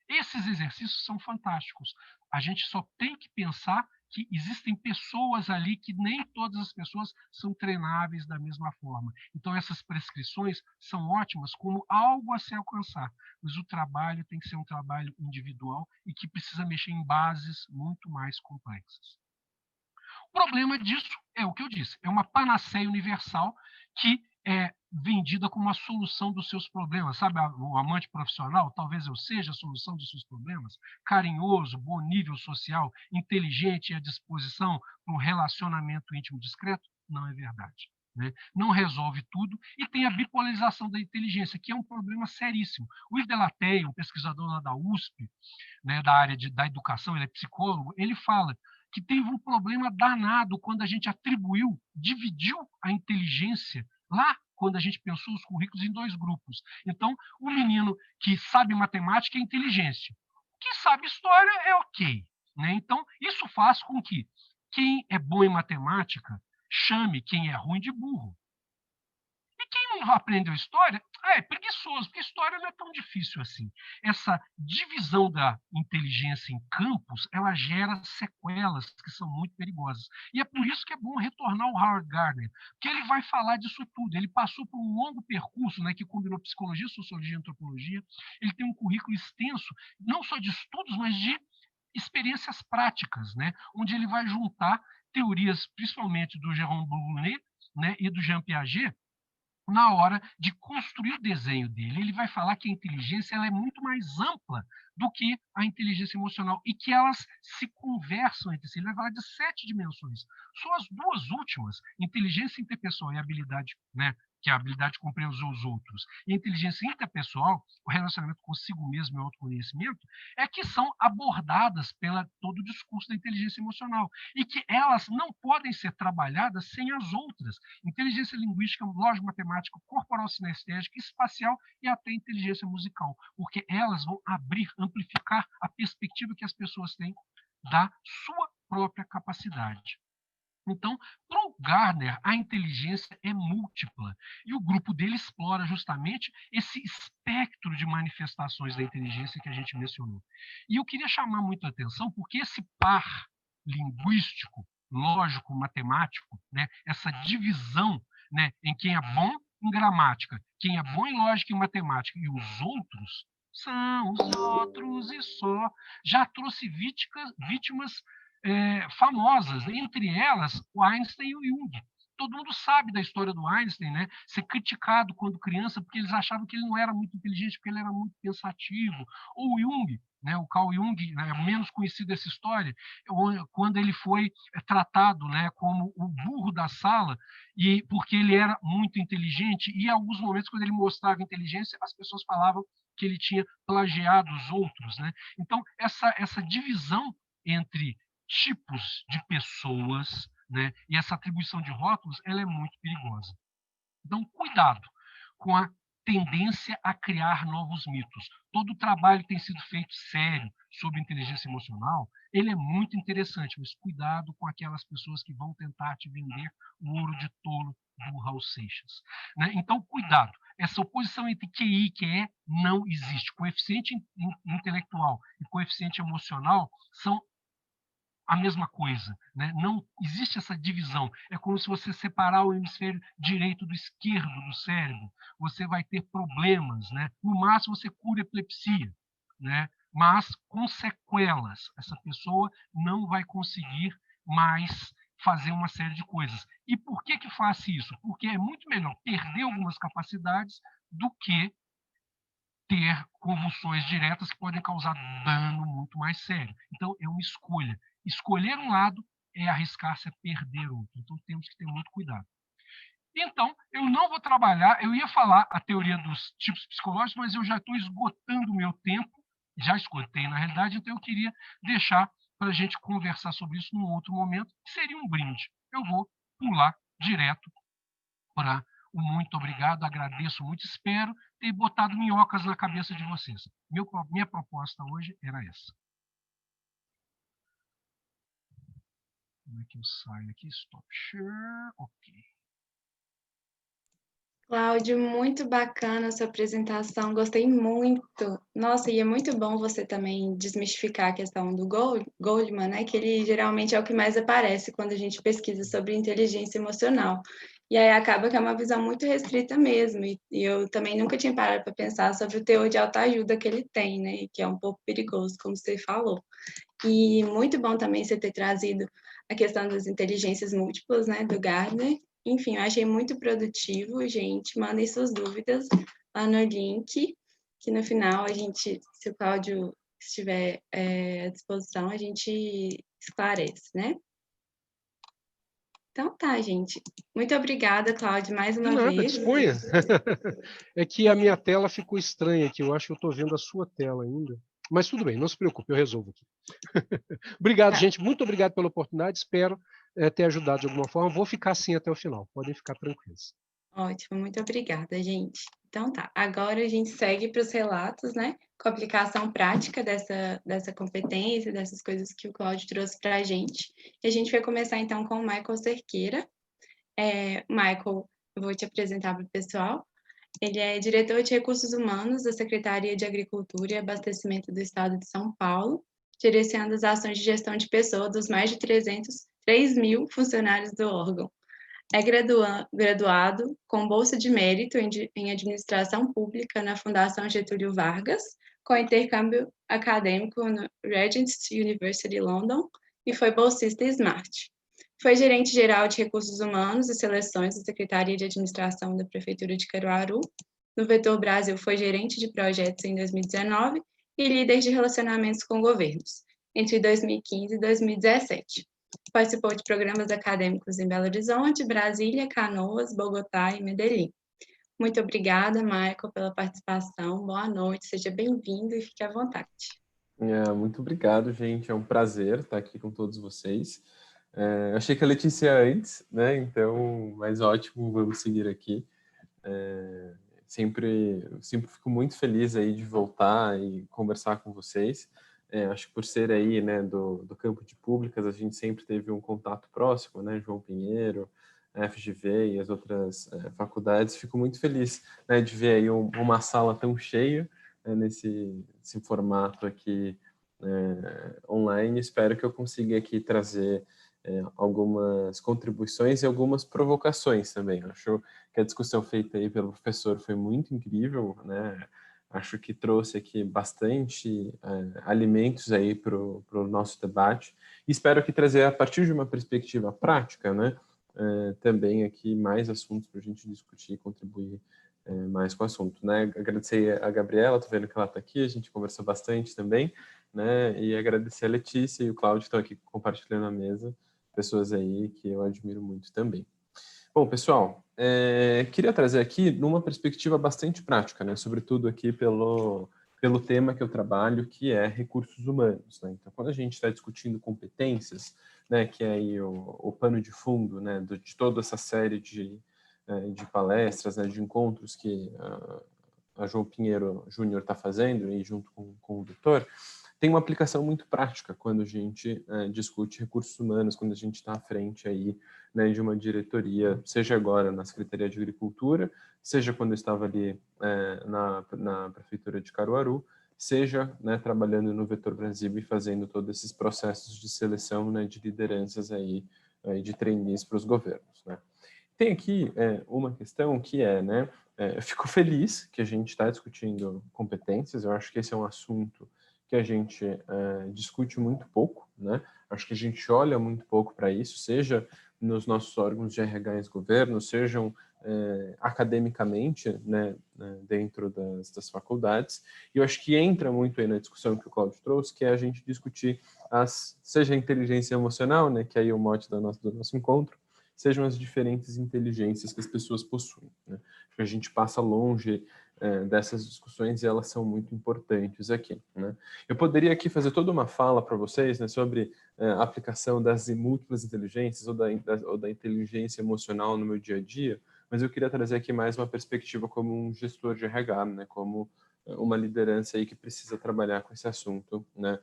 Esses exercícios são fantásticos. A gente só tem que pensar que existem pessoas ali que nem todas as pessoas são treináveis da mesma forma. Então, essas prescrições são ótimas como algo a se alcançar, mas o trabalho tem que ser um trabalho individual e que precisa mexer em bases muito mais complexas. O problema disso é o que eu disse, é uma panaceia universal que é vendida como a solução dos seus problemas. Sabe, o amante profissional, talvez eu seja a solução dos seus problemas, carinhoso, bom nível social, inteligente e à disposição para um relacionamento íntimo discreto? Não é verdade. Né? Não resolve tudo e tem a bipolarização da inteligência, que é um problema seríssimo. O Yves Delatey, um pesquisador lá da USP, né, da área da educação, ele é psicólogo, ele fala que teve um problema danado quando a gente dividiu a inteligência lá quando a gente pensou os currículos em 2 grupos. Então, o menino que sabe matemática é inteligência. Quem sabe história é ok. Né? Então, isso faz com que quem é bom em matemática chame quem é ruim de burro. E quem não aprendeu história, é preguiçoso, porque história não é tão difícil assim. Essa divisão da inteligência em campos, ela gera sequelas que são muito perigosas. E é por isso que é bom retornar ao Howard Gardner, porque ele vai falar disso tudo. Ele passou por um longo percurso, né, que combinou psicologia, sociologia e antropologia. Ele tem um currículo extenso, não só de estudos, mas de experiências práticas, né, onde ele vai juntar teorias, principalmente do Jérôme Brunet, né, e do Jean Piaget, na hora de construir o desenho dele. Ele vai falar que a inteligência ela é muito mais ampla do que a inteligência emocional e que elas se conversam entre si. Ele vai falar de 7 dimensões. Só as 2 últimas, inteligência interpessoal e habilidade, né, que é a habilidade de compreender os outros, e a inteligência interpessoal, o relacionamento consigo mesmo e o autoconhecimento, é que são abordadas pela todo o discurso da inteligência emocional e que elas não podem ser trabalhadas sem as outras. Inteligência linguística, lógica matemática, corporal sinestésica, espacial e até inteligência musical, porque elas vão abrir, amplificar a perspectiva que as pessoas têm da sua própria capacidade. Então, para o Gardner, a inteligência é múltipla. E o grupo dele explora justamente esse espectro de manifestações da inteligência que a gente mencionou. E eu queria chamar muito a atenção porque esse par linguístico, lógico, matemático, né, essa divisão, né, em quem é bom em gramática, quem é bom em lógica e matemática e os outros são os outros e só, já trouxe vítimas famosas, entre elas o Einstein e o Jung. Todo mundo sabe da história do Einstein, né? Ser criticado quando criança porque eles achavam que ele não era muito inteligente, porque ele era muito pensativo. Ou o Jung, né? O Carl Jung, né? É menos conhecido essa história, quando ele foi tratado, né, como o burro da sala, e porque ele era muito inteligente, e em alguns momentos, quando ele mostrava inteligência, as pessoas falavam que ele tinha plagiado os outros. Né? Então, essa divisão entre tipos de pessoas, né, e essa atribuição de rótulos, ela é muito perigosa. Então, cuidado com a tendência a criar novos mitos. Todo o trabalho que tem sido feito sério sobre inteligência emocional, ele é muito interessante, mas cuidado com aquelas pessoas que vão tentar te vender o ouro de tolo do Raul Seixas. Né? Então, cuidado. Essa oposição entre QI e QE não existe. Coeficiente intelectual e coeficiente emocional são a mesma coisa, né? Não existe essa divisão. É como se você separar o hemisfério direito do esquerdo do cérebro. Você vai ter problemas, né? No máximo você cura epilepsia, né? Mas com sequelas. Essa pessoa não vai conseguir mais fazer uma série de coisas. E por que faz isso? Porque é muito melhor perder algumas capacidades do que ter convulsões diretas que podem causar dano muito mais sério. Então, é uma escolha. Escolher um lado é arriscar-se a perder outro. Então, temos que ter muito cuidado. Então, eu não vou trabalhar, eu ia falar a teoria dos tipos psicológicos, mas eu já estou esgotando o meu tempo, já esgotei na realidade, então eu queria deixar para a gente conversar sobre isso num outro momento, que seria um brinde. Eu vou pular direto para o muito obrigado, agradeço muito, espero ter botado minhocas na cabeça de vocês. Minha proposta hoje era essa. Como é que eu saio aqui? Stop share. Ok. Cláudio, muito bacana a sua apresentação, gostei muito. Nossa, e é muito bom você também desmistificar a questão do Goldman, né? Que ele geralmente é o que mais aparece quando a gente pesquisa sobre inteligência emocional. E aí acaba que é uma visão muito restrita mesmo. E eu também nunca tinha parado para pensar sobre o teor de autoajuda que ele tem, né? E que é um pouco perigoso, como você falou. E muito bom também você ter trazido a questão das inteligências múltiplas, né? Do Gardner. Enfim, eu achei muito produtivo, gente. Mandem suas dúvidas lá no link, que no final a gente, se o Cláudio estiver à disposição, a gente esclarece, né? Então tá, gente. Muito obrigada, Cláudio, mais De uma nada, vez. disponha. É que a minha tela ficou estranha aqui, eu acho que eu estou vendo a sua tela ainda. Mas tudo bem, não se preocupe, eu resolvo aqui. Obrigado, Tá. gente, muito obrigado pela oportunidade, espero ter ajudado de alguma forma. Vou ficar assim até o final, podem ficar tranquilos. Ótimo, muito obrigada, gente. Então tá, agora a gente segue para os relatos, né? Com a aplicação prática dessa competência, dessas coisas que o Cláudio trouxe para a gente. E a gente vai começar então com o Michael Cerqueira. Michael, eu vou te apresentar para o pessoal. Ele é diretor de Recursos Humanos da Secretaria de Agricultura e Abastecimento do Estado de São Paulo, gerenciando as ações de gestão de pessoas dos mais de 3 mil funcionários do órgão. É graduado com bolsa de mérito em administração pública na Fundação Getúlio Vargas, com intercâmbio acadêmico no Regent's University London e foi bolsista Smart. Foi gerente geral de recursos humanos e seleções da Secretaria de Administração da Prefeitura de Caruaru. No Vetor Brasil foi gerente de projetos em 2019 e líder de relacionamentos com governos entre 2015 e 2017. Participou de programas acadêmicos em Belo Horizonte, Brasília, Canoas, Bogotá e Medellín. Muito obrigada, Michael, pela participação. Boa noite, seja bem-vindo e fique à vontade. Muito obrigado, gente. É um prazer estar aqui com todos vocês. Achei que a Letícia ia antes, né? Então, mas ótimo, vamos seguir aqui. Sempre fico muito feliz aí de voltar e conversar com vocês. Acho que por ser aí, né, do campo de públicas, a gente sempre teve um contato próximo, né? João Pinheiro, a FGV e as outras faculdades. Fico muito feliz, né, de ver aí uma sala tão cheia, né, nesse formato aqui online. Espero que eu consiga aqui trazer algumas contribuições e algumas provocações também. Acho que a discussão feita aí pelo professor foi muito incrível, né? Acho que trouxe aqui bastante alimentos aí para o nosso debate. E espero aqui trazer, a partir de uma perspectiva prática, né? Também aqui mais assuntos para a gente discutir e contribuir mais com o assunto, né? Agradecer a Gabriela, tô vendo que ela está aqui, a gente conversou bastante também, né? E agradecer a Letícia e o Cláudio que estão aqui compartilhando a mesa, pessoas aí que eu admiro muito também. Bom, pessoal, queria trazer aqui numa perspectiva bastante prática, né? Sobretudo aqui pelo tema que eu trabalho, que é recursos humanos, né? Então, quando a gente está discutindo competências, né, que é aí o pano de fundo, né, de toda essa série de palestras, né, de encontros que a João Pinheiro Júnior está fazendo e junto com o doutor, tem uma aplicação muito prática quando a gente discute recursos humanos, quando a gente está à frente aí, né, de uma diretoria, seja agora na Secretaria de Agricultura, seja quando eu estava ali na Prefeitura de Caruaru, seja, né, trabalhando no Vetor Brasil e fazendo todos esses processos de seleção, né, de lideranças aí de trainees para os governos, né? Tem aqui uma questão que né, eu fico feliz que a gente está discutindo competências, eu acho que esse é um assunto que a gente discute muito pouco, né? Acho que a gente olha muito pouco para isso, seja nos nossos órgãos de RH e governo, sejam academicamente, né, dentro das faculdades, e eu acho que entra muito aí na discussão que o Cláudio trouxe, que é a gente discutir seja a inteligência emocional, né, que aí é o mote do nosso encontro, sejam as diferentes inteligências que as pessoas possuem, né? Acho que a gente passa longe dessas discussões e elas são muito importantes aqui, né? Eu poderia aqui fazer toda uma fala para vocês, né, sobre a aplicação das múltiplas inteligências ou da inteligência emocional no meu dia a dia, mas eu queria trazer aqui mais uma perspectiva como um gestor de RH, né, como uma liderança aí que precisa trabalhar com esse assunto, né,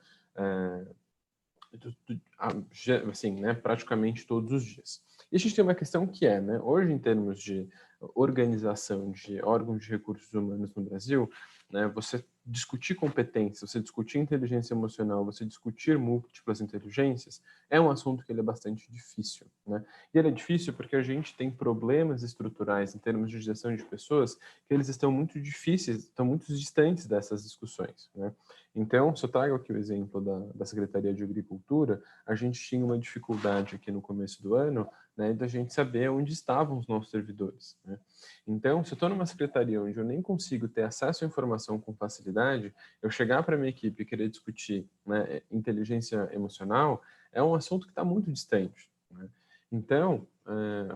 assim, né, praticamente todos os dias. E a gente tem uma questão que né, hoje em termos de organização de órgãos de recursos humanos no Brasil, né, você discutir competência, você discutir inteligência emocional, você discutir múltiplas inteligências, é um assunto que ele é bastante difícil, né? E ele é difícil porque a gente tem problemas estruturais em termos de gestão de pessoas que eles estão muito difíceis, estão muito distantes dessas discussões, né? Então, se eu trago aqui o exemplo da Secretaria de Agricultura, a gente tinha uma dificuldade aqui no começo do ano, né, da gente saber onde estavam os nossos servidores, né? Então, se eu estou numa secretaria onde eu nem consigo ter acesso à informação com facilidade, eu chegar para a minha equipe e querer discutir, né, inteligência emocional, é um assunto que está muito distante, né? Então,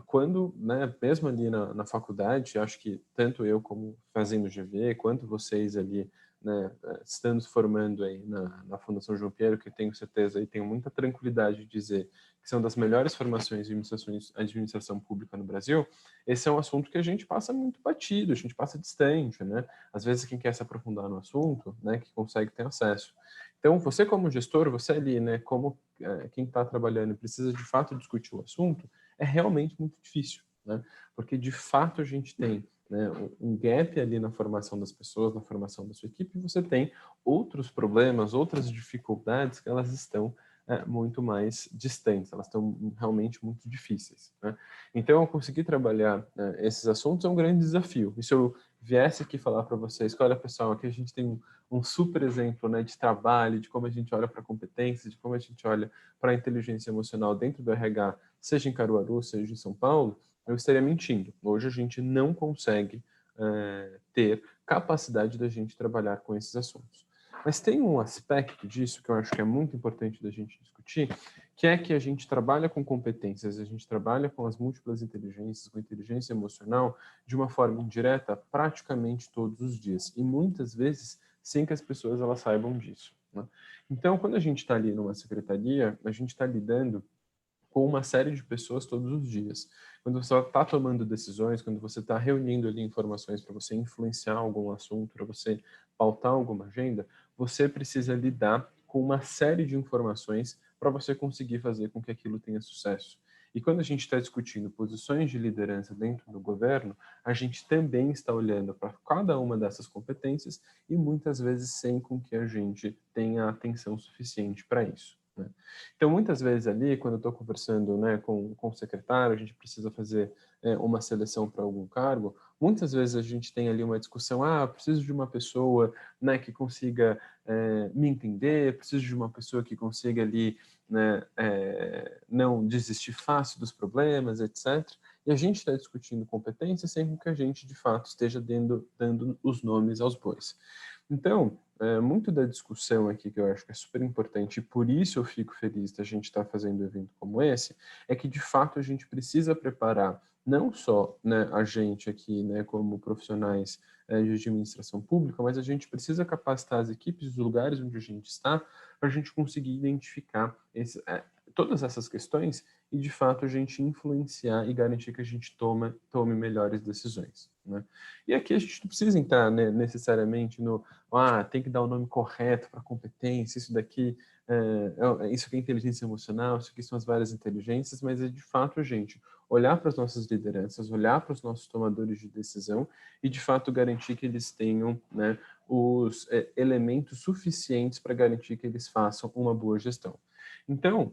quando, né, mesmo ali na faculdade, acho que tanto eu como fazendo GV, quanto vocês ali, né, estando se formando aí na Fundação João Pinheiro, que eu tenho certeza e tenho muita tranquilidade de dizer que são das melhores formações de administração pública no Brasil, esse é um assunto que a gente passa muito batido, a gente passa distante, né? Às vezes quem quer se aprofundar no assunto, né, que consegue ter acesso. Então, você como gestor, você ali, né, como quem está trabalhando e precisa de fato discutir o assunto, é realmente muito difícil, né? Porque de fato a gente tem, né, um gap ali na formação das pessoas, na formação da sua equipe, e você tem outros problemas, outras dificuldades que elas estão muito mais distantes, elas estão realmente muito difíceis, né? Então, eu conseguir trabalhar esses assuntos é um grande desafio. E se eu viesse aqui falar para vocês que, olha, pessoal, aqui a gente tem um super exemplo, né, de trabalho, de como a gente olha para competências, de como a gente olha para a inteligência emocional dentro do RH, seja em Caruaru, seja em São Paulo, eu estaria mentindo. Hoje a gente não consegue ter capacidade da gente trabalhar com esses assuntos. Mas tem um aspecto disso que eu acho que é muito importante da gente discutir, que é que a gente trabalha com competências, a gente trabalha com as múltiplas inteligências, com inteligência emocional, de uma forma indireta praticamente todos os dias. E muitas vezes sem que as pessoas elas saibam disso, né? Então, quando a gente está ali numa secretaria, a gente está lidando com uma série de pessoas todos os dias. Quando você está tomando decisões, quando você está reunindo ali informações para você influenciar algum assunto, para você pautar alguma agenda, você precisa lidar com uma série de informações para você conseguir fazer com que aquilo tenha sucesso. E quando a gente está discutindo posições de liderança dentro do governo, a gente também está olhando para cada uma dessas competências e muitas vezes sem com que a gente tenha atenção suficiente para isso, né? Então, muitas vezes ali, quando eu estou conversando, né, com o secretário, a gente precisa fazer uma seleção para algum cargo, muitas vezes a gente tem ali uma discussão, preciso de uma pessoa, né, que consiga me entender, preciso de uma pessoa que consiga ali, né, não desistir fácil dos problemas, etc. E a gente está discutindo competências sem que a gente, de fato, esteja dando os nomes aos bois. Então, muito da discussão aqui, que eu acho que é super importante, e por isso eu fico feliz da gente estar fazendo um evento como esse, é que, de fato, a gente precisa preparar não só, né, a gente aqui, né, como profissionais de administração pública, mas a gente precisa capacitar as equipes dos lugares onde a gente está para a gente conseguir identificar todas essas questões e, de fato, a gente influenciar e garantir que a gente tome melhores decisões, né? E aqui a gente não precisa entrar, né, necessariamente no tem que dar o nome correto para competência, isso daqui, isso aqui é inteligência emocional, isso aqui são as várias inteligências, mas é de fato a gente olhar para as nossas lideranças, olhar para os nossos tomadores de decisão e de fato garantir que eles tenham, né, os elementos suficientes para garantir que eles façam uma boa gestão. Então,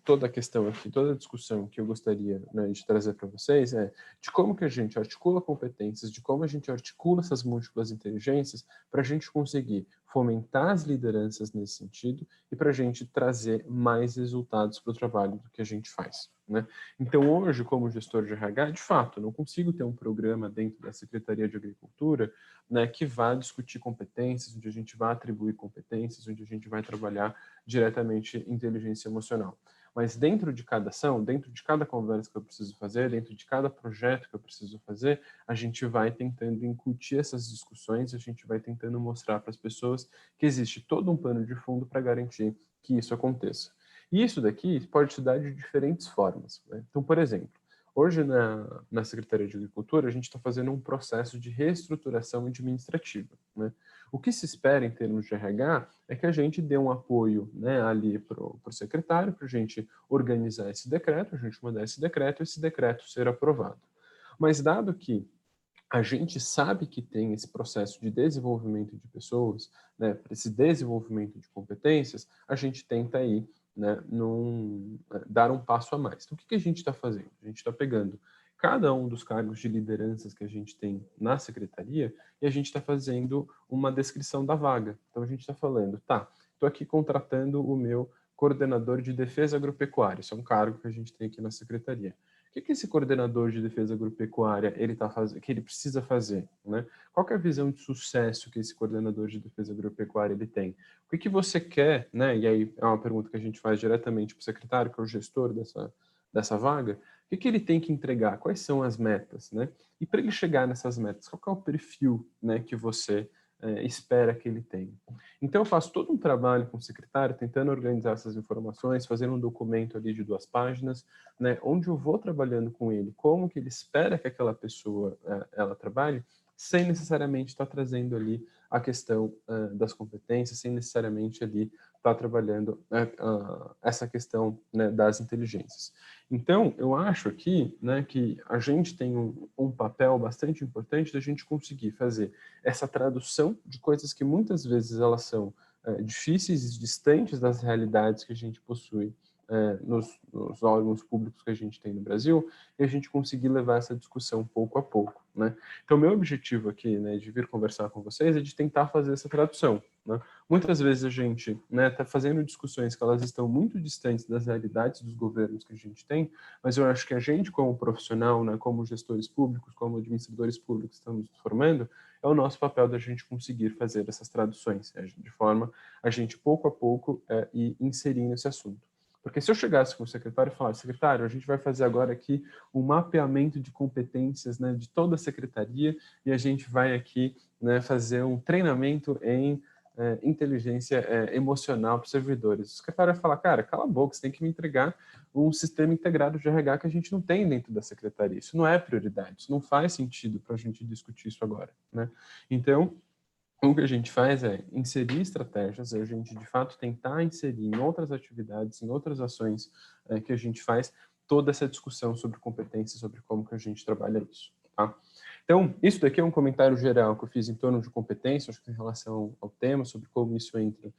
toda a questão aqui, toda a discussão que eu gostaria, né, de trazer para vocês é de como que a gente articula competências, de como a gente articula essas múltiplas inteligências para a gente conseguir fomentar as lideranças nesse sentido e para a gente trazer mais resultados para o trabalho do que a gente faz, né? Então, hoje, como gestor de RH, de fato, eu não consigo ter um programa dentro da Secretaria de Agricultura, né, que vá discutir competências, onde a gente vai atribuir competências, onde a gente vai trabalhar diretamente inteligência emocional. Mas dentro de cada ação, dentro de cada conversa que eu preciso fazer, dentro de cada projeto que eu preciso fazer, a gente vai tentando incutir essas discussões, a gente vai tentando mostrar para as pessoas que existe todo um pano de fundo para garantir que isso aconteça. E isso daqui pode se dar de diferentes formas, né? Então, por exemplo, hoje na Secretaria de Agricultura, a gente está fazendo um processo de reestruturação administrativa, né? O que se espera em termos de RH é que a gente dê um apoio, né, ali para o secretário, para a gente organizar esse decreto, a gente mandar esse decreto ser aprovado. Mas dado que a gente sabe que tem esse processo de desenvolvimento de pessoas, né, esse desenvolvimento de competências, a gente tenta aí, né, dar um passo a mais. Então, o que a gente está fazendo? A gente está pegando cada um dos cargos de lideranças que a gente tem na secretaria e a gente está fazendo uma descrição da vaga. Então, a gente está falando, tá, estou aqui contratando o meu coordenador de defesa agropecuária, isso é um cargo que a gente tem aqui na secretaria. O que esse coordenador de defesa agropecuária que ele precisa fazer, né? Qual que é a visão de sucesso que esse coordenador de defesa agropecuária ele tem? O que você quer, né? E aí é uma pergunta que a gente faz diretamente para o secretário, que é o gestor dessa vaga. O que ele tem que entregar? Quais são as metas, né? E para ele chegar nessas metas, qual que é o perfil, né, que você espera que ele tenha? Então, eu faço todo um trabalho com o secretário, tentando organizar essas informações, fazendo um documento ali de 2 páginas, né, onde eu vou trabalhando com ele, como que ele espera que aquela pessoa ela trabalhe, sem necessariamente estar trazendo ali a questão das competências, sem necessariamente ali estar trabalhando essa questão, né, das inteligências. Então, eu acho aqui, né, que a gente tem um papel bastante importante da gente conseguir fazer essa tradução de coisas que muitas vezes elas são difíceis e distantes das realidades que a gente possui nos órgãos públicos que a gente tem no Brasil, e a gente conseguir levar essa discussão pouco a pouco, né? Então, meu objetivo aqui, né, de vir conversar com vocês é de tentar fazer essa tradução, né? Muitas vezes a gente, né, tá fazendo discussões que elas estão muito distantes das realidades dos governos que a gente tem, mas eu acho que a gente, como profissional, né, como gestores públicos, como administradores públicos, estamos nos formando, é o nosso papel da gente conseguir fazer essas traduções, né, de forma a gente, pouco a pouco, ir inserindo esse assunto. Porque se eu chegasse com o secretário e falasse, secretário, a gente vai fazer agora aqui um mapeamento de competências, né, de toda a secretaria e a gente vai aqui, né, fazer um treinamento em inteligência emocional para os servidores. O secretário vai falar, cara, cala a boca, você tem que me entregar um sistema integrado de RH que a gente não tem dentro da secretaria. Isso não é prioridade, isso não faz sentido para a gente discutir isso agora, né? Então, o que a gente faz é inserir estratégias, a gente de fato tentar inserir em outras atividades, em outras ações que a gente faz, toda essa discussão sobre competência, sobre como que a gente trabalha isso, tá? Então, isso daqui é um comentário geral que eu fiz em torno de competência, acho que em relação ao tema, sobre como isso entra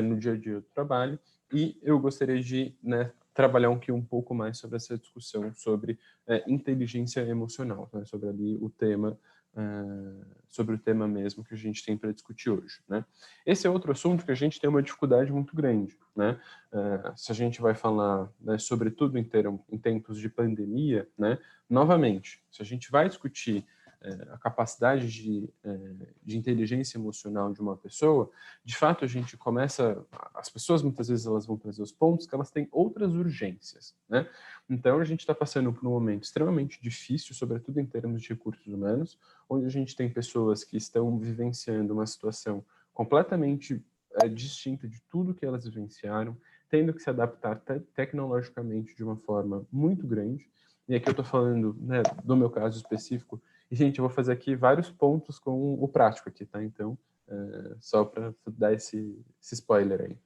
no dia a dia do trabalho, e eu gostaria de, né, trabalhar aqui um pouco mais sobre essa discussão sobre inteligência emocional, né, sobre ali o tema sobre o tema mesmo que a gente tem para discutir hoje, né? Esse é outro assunto que a gente tem uma dificuldade muito grande, né? Se a gente vai falar, né, sobretudo em tempos de pandemia, né? Novamente, se a gente vai discutir a capacidade de inteligência emocional de uma pessoa, de fato a gente começa, as pessoas muitas vezes elas vão trazer os pontos que elas têm outras urgências, né? Então a gente está passando por um momento extremamente difícil, sobretudo em termos de recursos humanos, onde a gente tem pessoas que estão vivenciando uma situação completamente distinta de tudo que elas vivenciaram, tendo que se adaptar tecnologicamente de uma forma muito grande. E aqui eu estou falando, né, do meu caso específico. E, gente, eu vou fazer aqui vários pontos com o prático aqui, tá? Então, só para dar esse spoiler aí.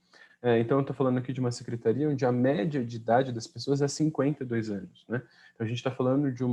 Então, eu estou falando aqui de uma secretaria onde a média de idade das pessoas é 52 anos, né? Então, a gente está falando de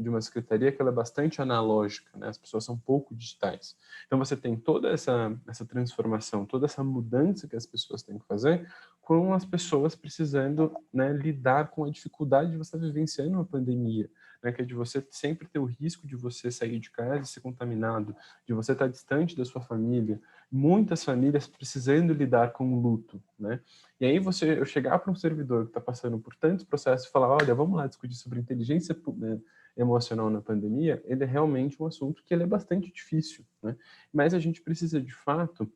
uma secretaria que ela é bastante analógica, né? As pessoas são pouco digitais. Então, você tem toda essa transformação, toda essa mudança que as pessoas têm que fazer, com as pessoas precisando, né, lidar com a dificuldade de você vivenciando uma pandemia, né? Que é de você sempre ter o risco de você sair de casa e ser contaminado, de você estar distante da sua família, muitas famílias precisando lidar com o luto, né? E aí eu chegar para um servidor que está passando por tantos processos e falar, olha, vamos lá discutir sobre inteligência, né, emocional na pandemia, ele é realmente um assunto que ele é bastante difícil, né? Mas a gente precisa, de fato,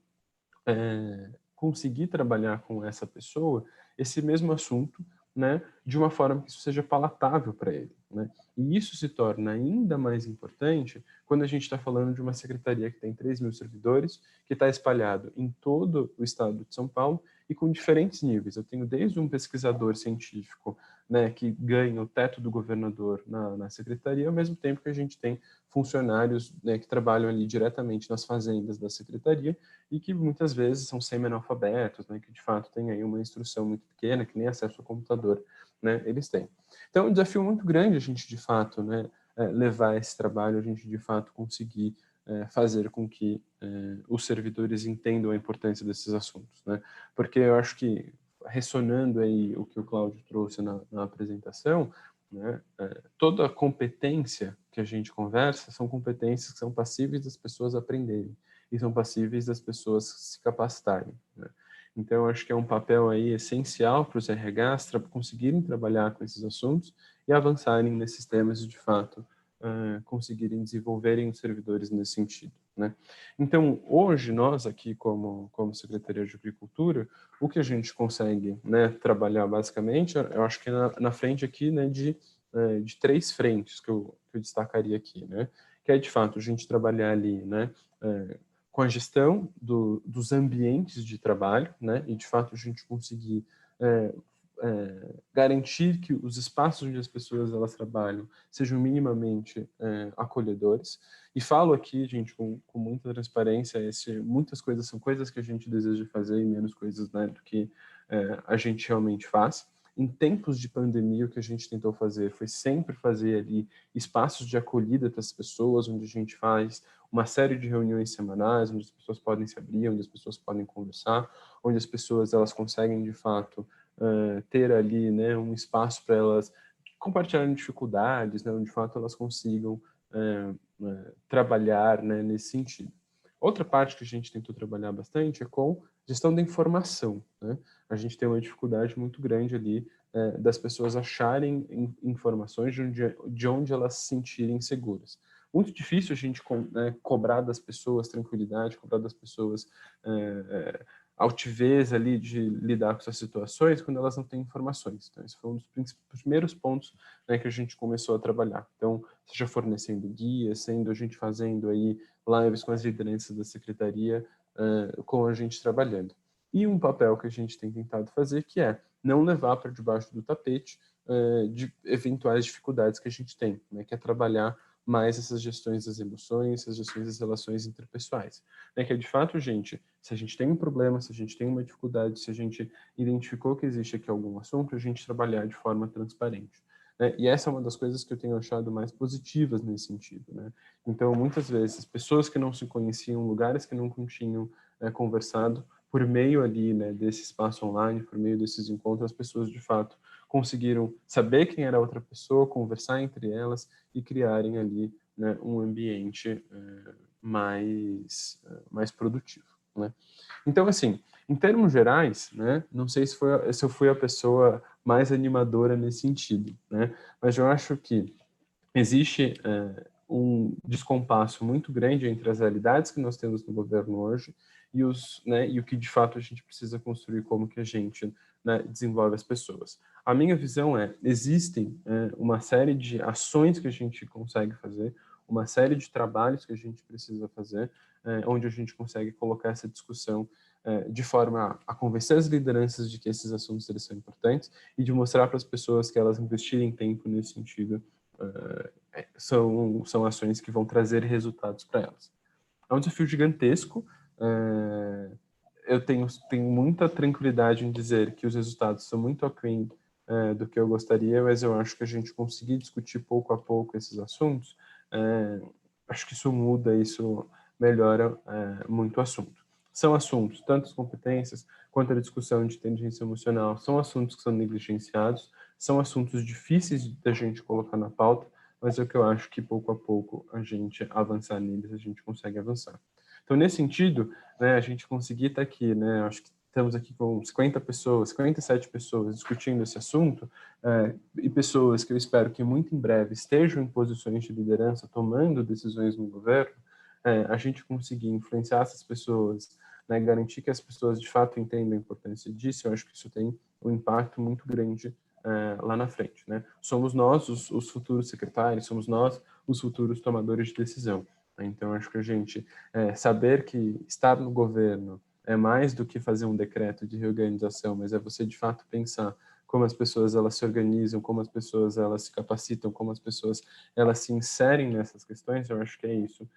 conseguir trabalhar com essa pessoa esse mesmo assunto, né, de uma forma que isso seja palatável para ele, né? E isso se torna ainda mais importante quando a gente está falando de uma secretaria que tem 3.000 servidores, que está espalhado em todo o estado de São Paulo e com diferentes níveis. Eu tenho desde um pesquisador científico, né, que ganha o teto do governador na secretaria, ao mesmo tempo que a gente tem funcionários, né, que trabalham ali diretamente nas fazendas da secretaria e que muitas vezes são semi-analfabetos, né, que de fato têm aí uma instrução muito pequena, que nem acesso ao computador, né, eles têm. Então, é um desafio muito grande a gente, de fato, né, levar esse trabalho, a gente, de fato, conseguir fazer com que os servidores entendam a importância desses assuntos, né? Porque eu acho que, ressonando aí o que o Cláudio trouxe na apresentação, né, toda a competência que a gente conversa são competências que são passíveis das pessoas aprenderem e são passíveis das pessoas se capacitarem, né? Então, eu acho que é um papel aí essencial para os RHs conseguirem trabalhar com esses assuntos e avançarem nesses temas e, de fato, conseguirem desenvolverem os servidores nesse sentido, né? Então, hoje, nós aqui, como Secretaria de Agricultura, o que a gente consegue, né, trabalhar basicamente, eu acho que na frente aqui, né, de 3 frentes que eu destacaria aqui, né? Que é, de fato, a gente trabalhar ali, né, com a gestão dos ambientes de trabalho, né? E, de fato, a gente conseguir garantir que os espaços onde as pessoas elas trabalham sejam minimamente acolhedores. E falo aqui, gente, com muita transparência, muitas coisas são coisas que a gente deseja fazer e menos coisas, né, do que a gente realmente faz. Em tempos de pandemia, o que a gente tentou fazer foi sempre fazer ali espaços de acolhida para as pessoas, onde a gente faz uma série de reuniões semanais, onde as pessoas podem se abrir, onde as pessoas podem conversar, onde as pessoas elas conseguem, de fato, ter ali, né, um espaço para elas compartilharem dificuldades, né, onde de fato elas consigam trabalhar, né, nesse sentido. Outra parte que a gente tentou trabalhar bastante é com gestão da informação, né? A gente tem uma dificuldade muito grande ali das pessoas acharem informações de onde elas se sentirem seguras. Muito difícil a gente cobrar das pessoas tranquilidade, cobrar das pessoas altivez ali de lidar com essas situações quando elas não têm informações. Então, esse foi um dos primeiros pontos, né, que a gente começou a trabalhar. Então, seja fornecendo guias, sendo a gente fazendo aí lives com as lideranças da secretaria, com a gente trabalhando. E um papel que a gente tem tentado fazer, que é não levar para debaixo do tapete de eventuais dificuldades que a gente tem, né, que é trabalhar mais essas gestões das emoções, essas gestões das relações interpessoais. Né, que é de fato, gente, se a gente tem um problema, se a gente tem uma dificuldade, se a gente identificou que existe aqui algum assunto, a gente trabalhar de forma transparente. Né? E essa é uma das coisas que eu tenho achado mais positivas nesse sentido, né? Então, muitas vezes, pessoas que não se conheciam, lugares que não tinham conversado, por meio ali, né, desse espaço online, por meio desses encontros, as pessoas de fato conseguiram saber quem era a outra pessoa, conversar entre elas e criarem ali, né, um ambiente mais produtivo, né? Então, assim, em termos gerais, né, não sei se eu fui a pessoa mais animadora nesse sentido, né, mas eu acho que existe um descompasso muito grande entre as realidades que nós temos no governo hoje e o que de fato a gente precisa construir, como que a gente, né, desenvolve as pessoas. A minha visão existem uma série de ações que a gente consegue fazer, uma série de trabalhos que a gente precisa fazer, onde a gente consegue colocar essa discussão de forma a convencer as lideranças de que esses assuntos eles são importantes e de mostrar para as pessoas que elas investirem tempo nesse sentido são ações que vão trazer resultados para elas. É um desafio gigantesco. eu tenho muita tranquilidade em dizer que os resultados são muito aquém do que eu gostaria, mas eu acho que a gente conseguir discutir pouco a pouco esses assuntos, acho que isso muda, isso melhora muito o assunto. São assuntos, tanto as competências quanto a discussão de inteligência emocional, são assuntos que são negligenciados, são assuntos difíceis da gente colocar na pauta, mas é que eu acho que pouco a pouco a gente avançar neles, a gente consegue avançar. Então, nesse sentido, né, a gente conseguir estar aqui, né, acho que estamos aqui com 50 pessoas, 57 pessoas discutindo esse assunto, e pessoas que eu espero que muito em breve estejam em posições de liderança, tomando decisões no governo, a gente conseguir influenciar essas pessoas, né, garantir que as pessoas de fato entendam a importância disso, eu acho que isso tem um impacto muito grande lá na frente, né? Somos nós os futuros secretários, somos nós os futuros tomadores de decisão. Né? Então, acho que a gente saber que estar no governo é mais do que fazer um decreto de reorganização, mas é você de fato pensar como as pessoas elas se organizam, como as pessoas elas se capacitam, como as pessoas elas se inserem nessas questões. Eu acho que é isso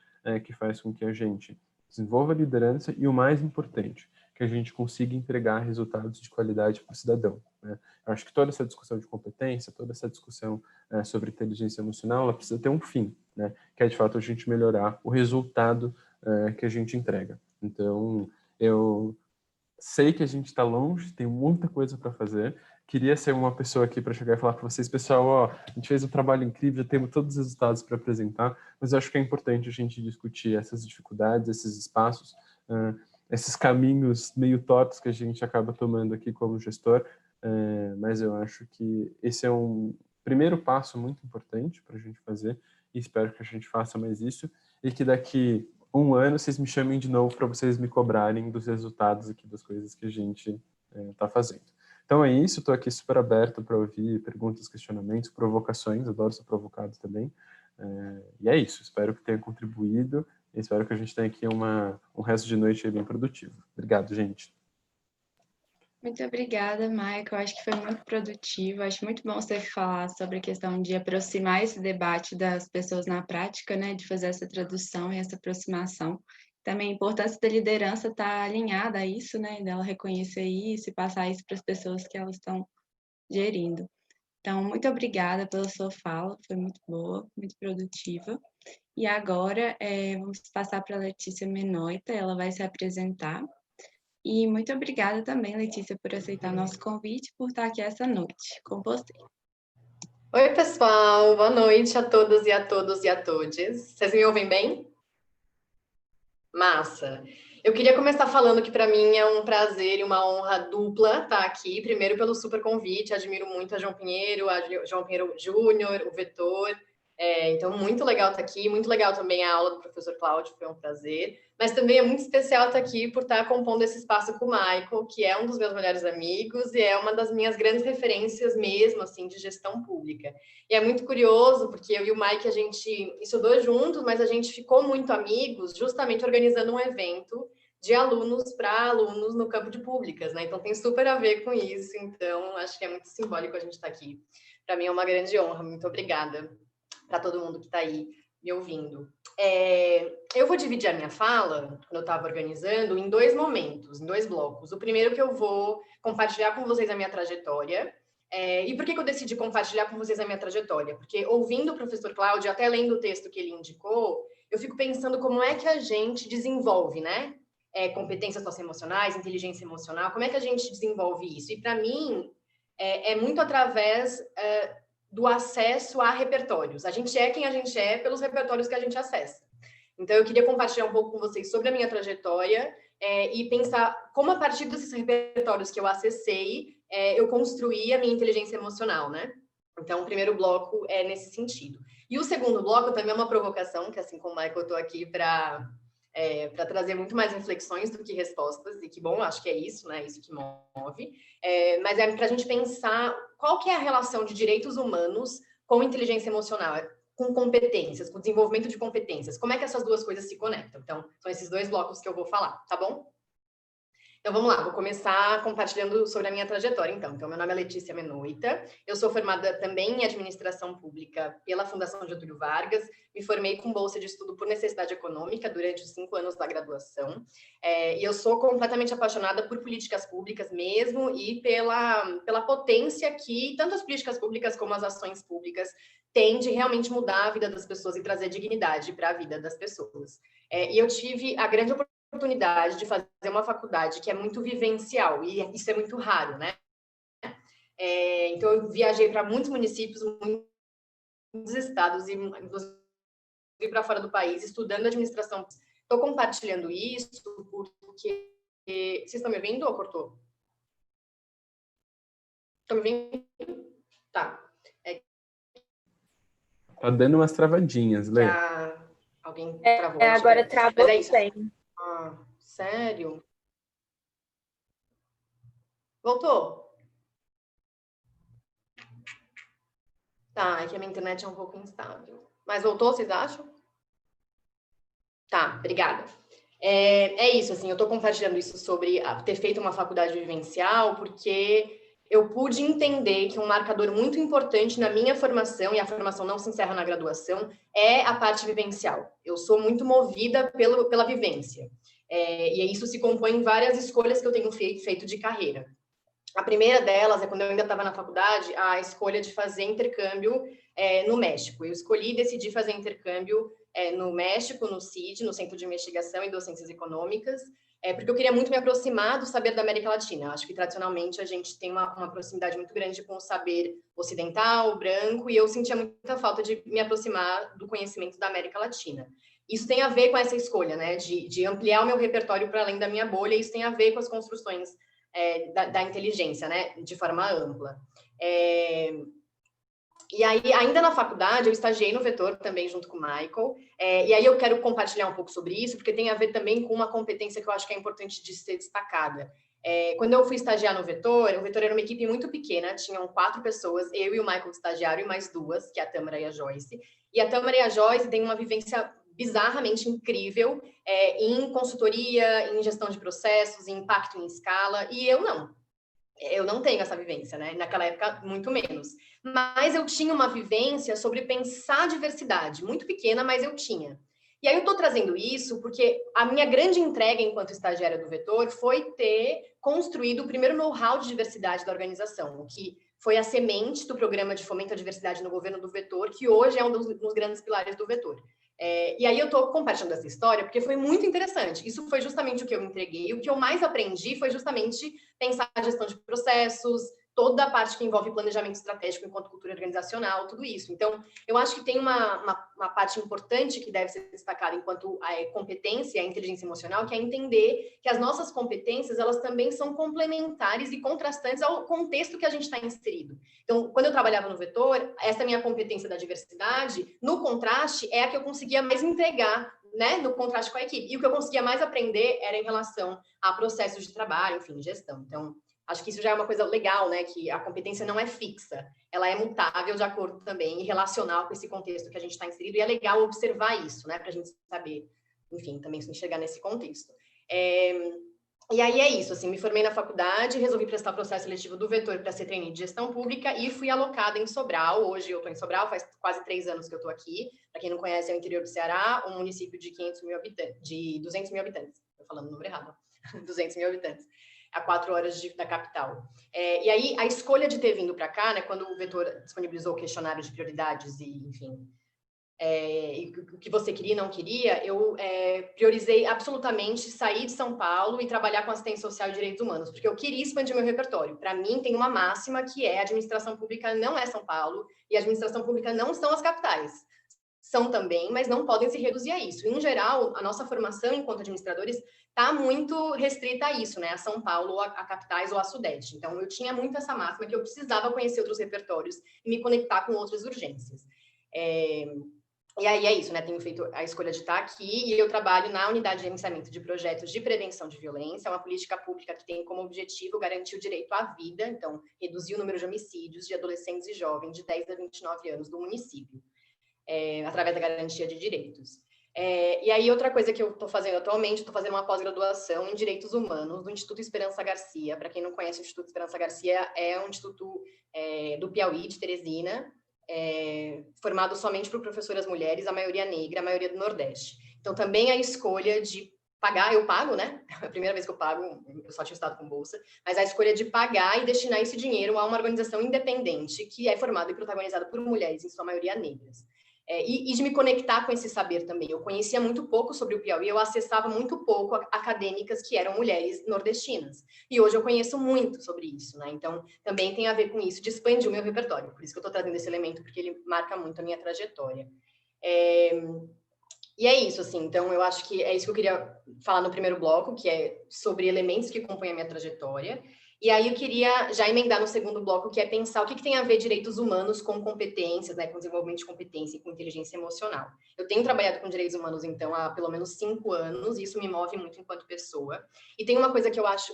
que faz com que a gente desenvolva a liderança e, o mais importante, que a gente consiga entregar resultados de qualidade para o cidadão. Né? Eu acho que toda essa discussão de competência, toda essa discussão sobre inteligência emocional, ela precisa ter um fim, né? Que é, de fato, a gente melhorar o resultado que a gente entrega. Então, eu sei que a gente está longe, tem muita coisa para fazer. Queria ser uma pessoa aqui para chegar e falar para vocês, pessoal, ó, a gente fez um trabalho incrível, já temos todos os resultados para apresentar, mas eu acho que é importante a gente discutir essas dificuldades, esses espaços, esses caminhos meio tortos que a gente acaba tomando aqui como gestor, mas eu acho que esse é um primeiro passo muito importante para a gente fazer e espero que a gente faça mais isso e que daqui um ano vocês me chamem de novo para vocês me cobrarem dos resultados aqui das coisas que a gente está fazendo. Então é isso, estou aqui super aberto para ouvir perguntas, questionamentos, provocações, adoro ser provocado também. E é isso, espero que tenha contribuído e espero que a gente tenha aqui um resto de noite bem produtivo. Obrigado, gente. Muito obrigada, Michael. Acho que foi muito produtivo. Acho muito bom você falar sobre a questão de aproximar esse debate das pessoas na prática, né? De fazer essa tradução e essa aproximação. Também a importância da liderança estar alinhada a isso, né? Dela reconhecer isso e passar isso para as pessoas que elas estão gerindo. Então, muito obrigada pela sua fala. Foi muito boa, muito produtiva. E agora, vamos passar para a Letícia Menoita. Ela vai se apresentar. E muito obrigada também, Letícia, por aceitar nosso convite e por estar aqui essa noite com você. Oi, pessoal. Boa noite a todas e a todos e a todes. Vocês me ouvem bem? Massa. Eu queria começar falando que para mim é um prazer e uma honra dupla estar aqui. Primeiro pelo super convite, admiro muito a João Pinheiro Júnior, o Vetor. Então, muito legal estar aqui, muito legal também a aula do professor Cláudio, foi um prazer. Mas também é muito especial estar aqui por estar compondo esse espaço com o Michael, que é um dos meus melhores amigos e é uma das minhas grandes referências mesmo, assim, de gestão pública. E é muito curioso, porque eu e o Mike, a gente estudou juntos, mas a gente ficou muito amigos justamente organizando um evento de alunos para alunos no campo de públicas, né? Então tem super a ver com isso, então acho que é muito simbólico a gente estar aqui. Para mim é uma grande honra, muito obrigada para todo mundo que está aí me ouvindo. Eu vou dividir a minha fala, quando eu estava organizando, em dois momentos, em dois blocos. O primeiro que eu vou compartilhar com vocês a minha trajetória. E por que eu decidi compartilhar com vocês a minha trajetória? Porque ouvindo o professor Cláudio, até lendo o texto que ele indicou, eu fico pensando como é que a gente desenvolve, né? Competências socioemocionais, inteligência emocional, como é que a gente desenvolve isso? E para mim, é muito através do acesso a repertórios. A gente é quem a gente é pelos repertórios que a gente acessa. Então, eu queria compartilhar um pouco com vocês sobre a minha trajetória e pensar como, a partir desses repertórios que eu acessei, eu construí a minha inteligência emocional, né? Então, o primeiro bloco é nesse sentido. E o segundo bloco também é uma provocação, que assim como o Michael, eu estou aqui para trazer muito mais reflexões do que respostas, e que bom, acho que é isso, né? Isso que move. Mas é para a gente pensar qual que é a relação de direitos humanos com inteligência emocional, com competências, com desenvolvimento de competências. Como é que essas duas coisas se conectam? Então, são esses dois blocos que eu vou falar, tá bom? Então, vamos lá, vou começar compartilhando sobre a minha trajetória, então. Então, meu nome é Letícia Menoita, eu sou formada também em Administração Pública pela Fundação Getúlio Vargas, me formei com bolsa de estudo por necessidade econômica durante os 5 anos da graduação, e eu sou completamente apaixonada por políticas públicas mesmo e pela potência que tanto as políticas públicas como as ações públicas têm de realmente mudar a vida das pessoas e trazer dignidade para a vida das pessoas. E eu tive a grande oportunidade de fazer uma faculdade que é muito vivencial, e isso é muito raro, né? Então, eu viajei para muitos municípios, muitos estados, e inclusive para fora do país, estudando administração. Estou compartilhando isso porque... Vocês estão me ouvindo ou cortou? Estão me ouvindo? Tá. Tá dando umas travadinhas, Lê. Alguém travou. Agora travou bem. Sério? Voltou? Tá, é que a minha internet é um pouco instável. Mas voltou, vocês acham? Tá, obrigada. É isso, assim, eu tô compartilhando isso sobre ter feito uma faculdade vivencial, porque eu pude entender que um marcador muito importante na minha formação, e a formação não se encerra na graduação, é a parte vivencial. Eu sou muito movida pela vivência. E isso se compõe em várias escolhas que eu tenho feito de carreira. A primeira delas é quando eu ainda estava na faculdade, a escolha de fazer intercâmbio no México. Eu decidi fazer intercâmbio no México, no CID, no Centro de Investigação e Docências Econômicas, porque eu queria muito me aproximar do saber da América Latina. Acho que, tradicionalmente, a gente tem uma proximidade muito grande com o saber ocidental, branco, e eu sentia muita falta de me aproximar do conhecimento da América Latina. Isso tem a ver com essa escolha, né, de ampliar o meu repertório para além da minha bolha, e isso tem a ver com as construções da inteligência, né, de forma ampla. E aí, ainda na faculdade, eu estagiei no Vetor também, junto com o Michael, e aí eu quero compartilhar um pouco sobre isso, porque tem a ver também com uma competência que eu acho que é importante de ser destacada. Quando eu fui estagiar no Vetor, o Vetor era uma equipe muito pequena, tinham 4 pessoas, eu e o Michael, estagiário, e mais 2, que é a Tâmara e a Joyce. E a Tâmara e a Joyce têm uma vivência bizarramente incrível em consultoria, em gestão de processos, em impacto em escala, e eu não tenho essa vivência, né? Naquela época, muito menos. Mas eu tinha uma vivência sobre pensar diversidade, muito pequena, mas eu tinha. E aí eu estou trazendo isso porque a minha grande entrega enquanto estagiária do Vetor foi ter construído o primeiro know-how de diversidade da organização, o que foi a semente do programa de fomento à diversidade no governo do Vetor, que hoje é um dos grandes pilares do Vetor. E aí eu estou compartilhando essa história porque foi muito interessante. Isso foi justamente o que eu entreguei. O que eu mais aprendi foi justamente pensar a gestão de processos, toda a parte que envolve planejamento estratégico enquanto cultura organizacional, tudo isso. Então, eu acho que tem uma parte importante que deve ser destacada enquanto competência e a inteligência emocional, que é entender que as nossas competências, elas também são complementares e contrastantes ao contexto que a gente está inserido. Então, quando eu trabalhava no Vetor, essa minha competência da diversidade, no contraste, é a que eu conseguia mais entregar, né, no contraste com a equipe. E o que eu conseguia mais aprender era em relação a processos de trabalho, enfim, gestão. Então, acho que isso já é uma coisa legal, né? Que a competência não é fixa, ela é mutável de acordo também e relacional com esse contexto que a gente está inserido, e é legal observar isso, né? Para a gente saber, enfim, também se enxergar nesse contexto. E aí é isso, assim, me formei na faculdade, resolvi prestar processo seletivo do Vetor para ser trainee de gestão pública e fui alocada em Sobral. Hoje eu estou em Sobral, faz quase 3 anos que eu estou aqui. Para quem não conhece, é o interior do Ceará, um município de 200 mil habitantes. Estou falando o número errado, 200 mil habitantes. A 4 horas da capital. E aí, a escolha de ter vindo para cá, né, quando o Vetor disponibilizou o questionário de prioridades e, enfim, e o que você queria e não queria, eu priorizei absolutamente sair de São Paulo e trabalhar com assistência social e direitos humanos, porque eu queria expandir meu repertório. Para mim, tem uma máxima que é: a administração pública não é São Paulo e a administração pública não são as capitais. São também, mas não podem se reduzir a isso. Em geral, a nossa formação enquanto administradores está muito restrita a isso, né? A São Paulo, a capitais ou a Sudeste. Então, eu tinha muito essa máxima que eu precisava conhecer outros repertórios e me conectar com outras urgências. E aí é isso, né? Tenho feito a escolha de estar aqui e eu trabalho na unidade de gerenciamento de projetos de prevenção de violência, uma política pública que tem como objetivo garantir o direito à vida, então, reduzir o número de homicídios de adolescentes e jovens de 10 a 29 anos do município, através da garantia de direitos. E aí, outra coisa que eu estou fazendo atualmente, estou fazendo uma pós-graduação em Direitos Humanos do Instituto Esperança Garcia. Para quem não conhece, o Instituto Esperança Garcia é um instituto do Piauí, de Teresina, formado somente por professoras mulheres, a maioria negra, a maioria do Nordeste. Então, também a escolha de pagar, eu pago, né? É a primeira vez que eu pago, eu só tinha estado com bolsa, mas a escolha de pagar e destinar esse dinheiro a uma organização independente que é formada e protagonizada por mulheres, em sua maioria negras. E de me conectar com esse saber também. Eu conhecia muito pouco sobre o Piauí, eu acessava muito pouco acadêmicas que eram mulheres nordestinas. E hoje eu conheço muito sobre isso, né? Então, também tem a ver com isso, de expandir o meu repertório. Por isso que eu estou trazendo esse elemento, porque ele marca muito a minha trajetória. E é isso, assim. Então, eu acho que é isso que eu queria falar no primeiro bloco, que é sobre elementos que compõem a minha trajetória. E aí eu queria já emendar no segundo bloco, que é pensar o que tem a ver direitos humanos com competências, né, com desenvolvimento de competência e com inteligência emocional. Eu tenho trabalhado com direitos humanos, então, há pelo menos 5 anos, e isso me move muito enquanto pessoa. E tem uma coisa que eu acho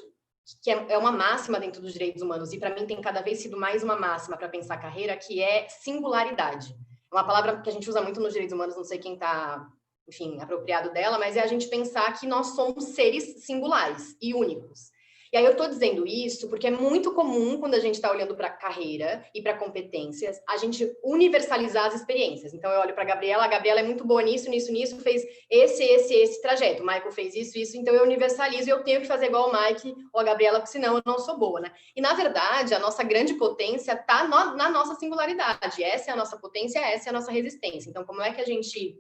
que é uma máxima dentro dos direitos humanos, e para mim tem cada vez sido mais uma máxima para pensar a carreira, que é singularidade. É uma palavra que a gente usa muito nos direitos humanos, não sei quem está, enfim, apropriado dela, mas é a gente pensar que nós somos seres singulares e únicos. E aí eu estou dizendo isso porque é muito comum, quando a gente está olhando para carreira e para competências, a gente universalizar as experiências. Então eu olho para a Gabriela é muito boa nisso, fez esse trajeto. O Michael fez isso, então eu universalizo e eu tenho que fazer igual o Mike ou a Gabriela, porque senão eu não sou boa, né? E na verdade, a nossa grande potência está na nossa singularidade. Essa é a nossa potência, essa é a nossa resistência. Então, como é que a gente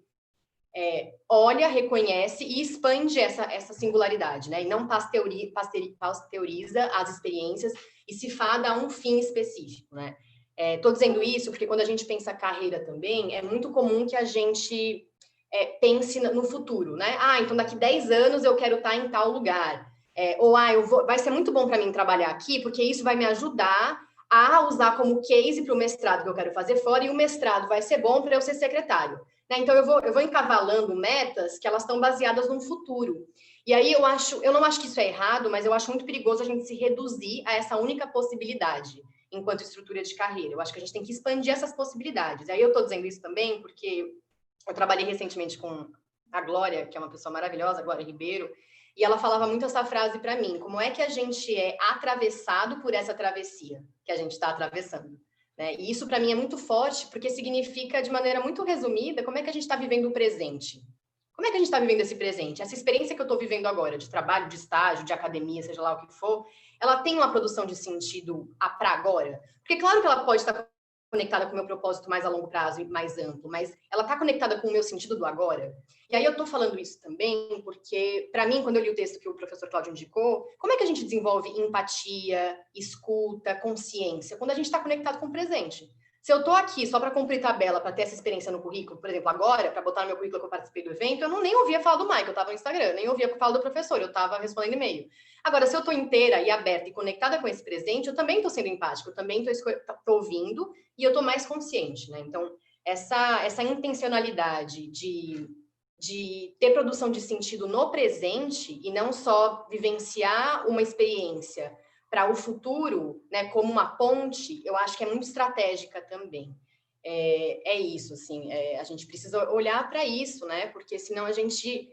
olha, reconhece e expande essa singularidade, né? E não pasteuriza as experiências e se fada a um fim específico, né? Estou dizendo isso porque quando a gente pensa carreira também, é muito comum que a gente pense no futuro, né? Então daqui 10 anos eu quero estar em tal lugar. Vai ser muito bom para mim trabalhar aqui, porque isso vai me ajudar a usar como case para o mestrado que eu quero fazer fora, e o mestrado vai ser bom para eu ser secretário. Então, eu vou encavalando metas que elas estão baseadas no futuro. E aí, eu não acho que isso é errado, mas eu acho muito perigoso a gente se reduzir a essa única possibilidade enquanto estrutura de carreira. Eu acho que a gente tem que expandir essas possibilidades. E aí, eu estou dizendo isso também porque eu trabalhei recentemente com a Glória, que é uma pessoa maravilhosa, Glória Ribeiro, e ela falava muito essa frase para mim: como é que a gente é atravessado por essa travessia que a gente está atravessando? E isso, para mim, é muito forte, porque significa, de maneira muito resumida, como é que a gente está vivendo o presente. Como é que a gente está vivendo esse presente? Essa experiência que eu estou vivendo agora, de trabalho, de estágio, de academia, seja lá o que for, ela tem uma produção de sentido para agora? Porque claro que ela pode estar conectada com o meu propósito mais a longo prazo e mais amplo, mas ela está conectada com o meu sentido do agora? E aí eu estou falando isso também porque, para mim, quando eu li o texto que o professor Cláudio indicou, como é que a gente desenvolve empatia, escuta, consciência, quando a gente está conectado com o presente? Se eu estou aqui só para cumprir tabela, para ter essa experiência no currículo, por exemplo, agora, para botar no meu currículo que eu participei do evento, eu nem ouvia falar do Mike, eu estava no Instagram, nem ouvia falar do professor, eu estava respondendo e-mail. Agora, se eu estou inteira e aberta e conectada com esse presente, eu também estou sendo empática, eu também estou ouvindo e eu estou mais consciente, né? Então, essa intencionalidade de ter produção de sentido no presente e não só vivenciar uma experiência para o futuro, né, como uma ponte, eu acho que é muito estratégica também. Isso, assim, a gente precisa olhar para isso, né, porque senão a gente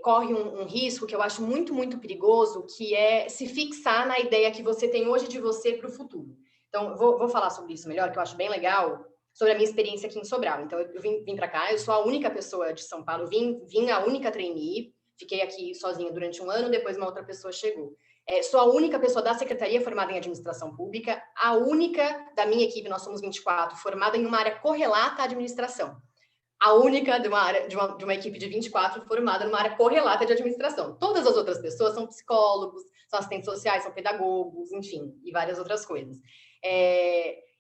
corre um risco que eu acho muito, muito perigoso, que é se fixar na ideia que você tem hoje de você para o futuro. Então, vou falar sobre isso melhor, que eu acho bem legal, sobre a minha experiência aqui em Sobral. Então, eu vim para cá, eu sou a única pessoa de São Paulo, vim a única trainee, fiquei aqui sozinha durante 1 ano, depois uma outra pessoa chegou. Sou a única pessoa da secretaria formada em administração pública, a única da minha equipe, nós somos 24, formada em uma área correlata à administração. A única de uma equipe de 24 formada numa área correlata de administração. Todas as outras pessoas são psicólogos, são assistentes sociais, são pedagogos, enfim, e várias outras coisas.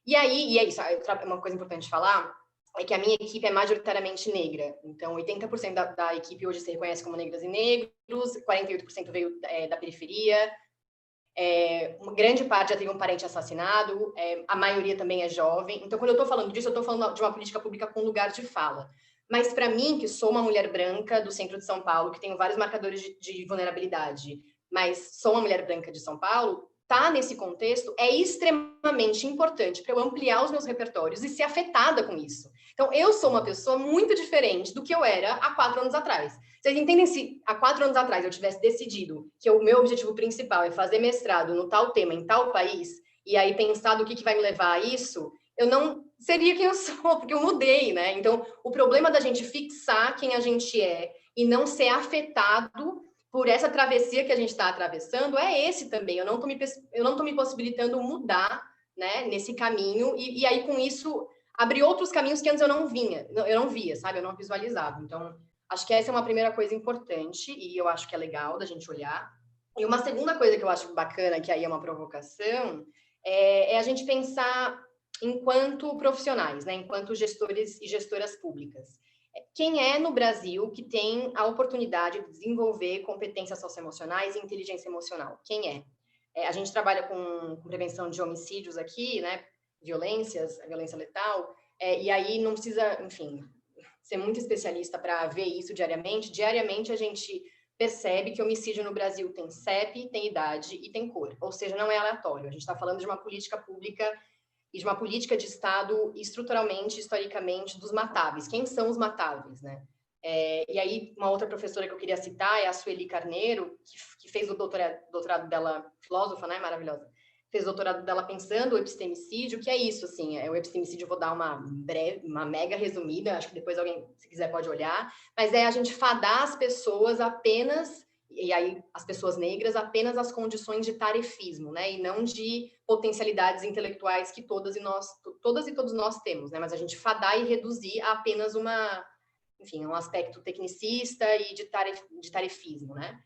E é isso, uma coisa importante de falar é que a minha equipe é majoritariamente negra. Então, 80% da equipe hoje se reconhece como negras e negros, 48% veio da periferia, uma grande parte já teve um parente assassinado, a maioria também é jovem. Então, quando eu estou falando disso, eu estou falando de uma política pública com lugar de fala. Mas, para mim, que sou uma mulher branca do centro de São Paulo, que tenho vários marcadores de vulnerabilidade, mas sou uma mulher branca de São Paulo, estar nesse contexto é extremamente importante para eu ampliar os meus repertórios e ser afetada com isso. Então, eu sou uma pessoa muito diferente do que eu era há 4 anos atrás. Vocês entendem, se há 4 anos atrás eu tivesse decidido que o meu objetivo principal é fazer mestrado no tal tema, em tal país, e aí pensar do que vai me levar a isso, eu não seria quem eu sou, porque eu mudei, né? Então, o problema da gente fixar quem a gente é e não ser afetado por essa travessia que a gente está atravessando é esse também. Eu não tô me possibilitando mudar, né, nesse caminho, e aí com isso abrir outros caminhos que antes eu não via, sabe? Eu não visualizava. Então, acho que essa é uma primeira coisa importante e eu acho que é legal da gente olhar. E uma segunda coisa que eu acho bacana, que aí é uma provocação, é a gente pensar enquanto profissionais, né, enquanto gestores e gestoras públicas. Quem é no Brasil que tem a oportunidade de desenvolver competências socioemocionais e inteligência emocional? Quem é? A gente trabalha com prevenção de homicídios aqui, né? Violências, a violência letal, e aí não precisa, enfim, ser muito especialista para ver isso diariamente. Diariamente a gente percebe que homicídio no Brasil tem CEP, tem idade e tem cor, ou seja, não é aleatório. A gente está falando de uma política pública e de uma política de Estado estruturalmente, historicamente, dos matáveis. Quem são os matáveis, né? E aí, uma outra professora que eu queria citar é a Sueli Carneiro, que fez o doutorado dela, filósofa, né, maravilhosa, fez o doutorado dela pensando o epistemicídio, que é isso, assim, o epistemicídio, eu vou dar uma mega resumida, acho que depois alguém, se quiser, pode olhar, mas é a gente fadar as pessoas apenas, e aí as pessoas negras, apenas as condições de tarefismo, né, e não de potencialidades intelectuais que todas e todos nós temos, né, mas a gente fadar e reduzir a apenas um aspecto tecnicista e de tarefismo, né.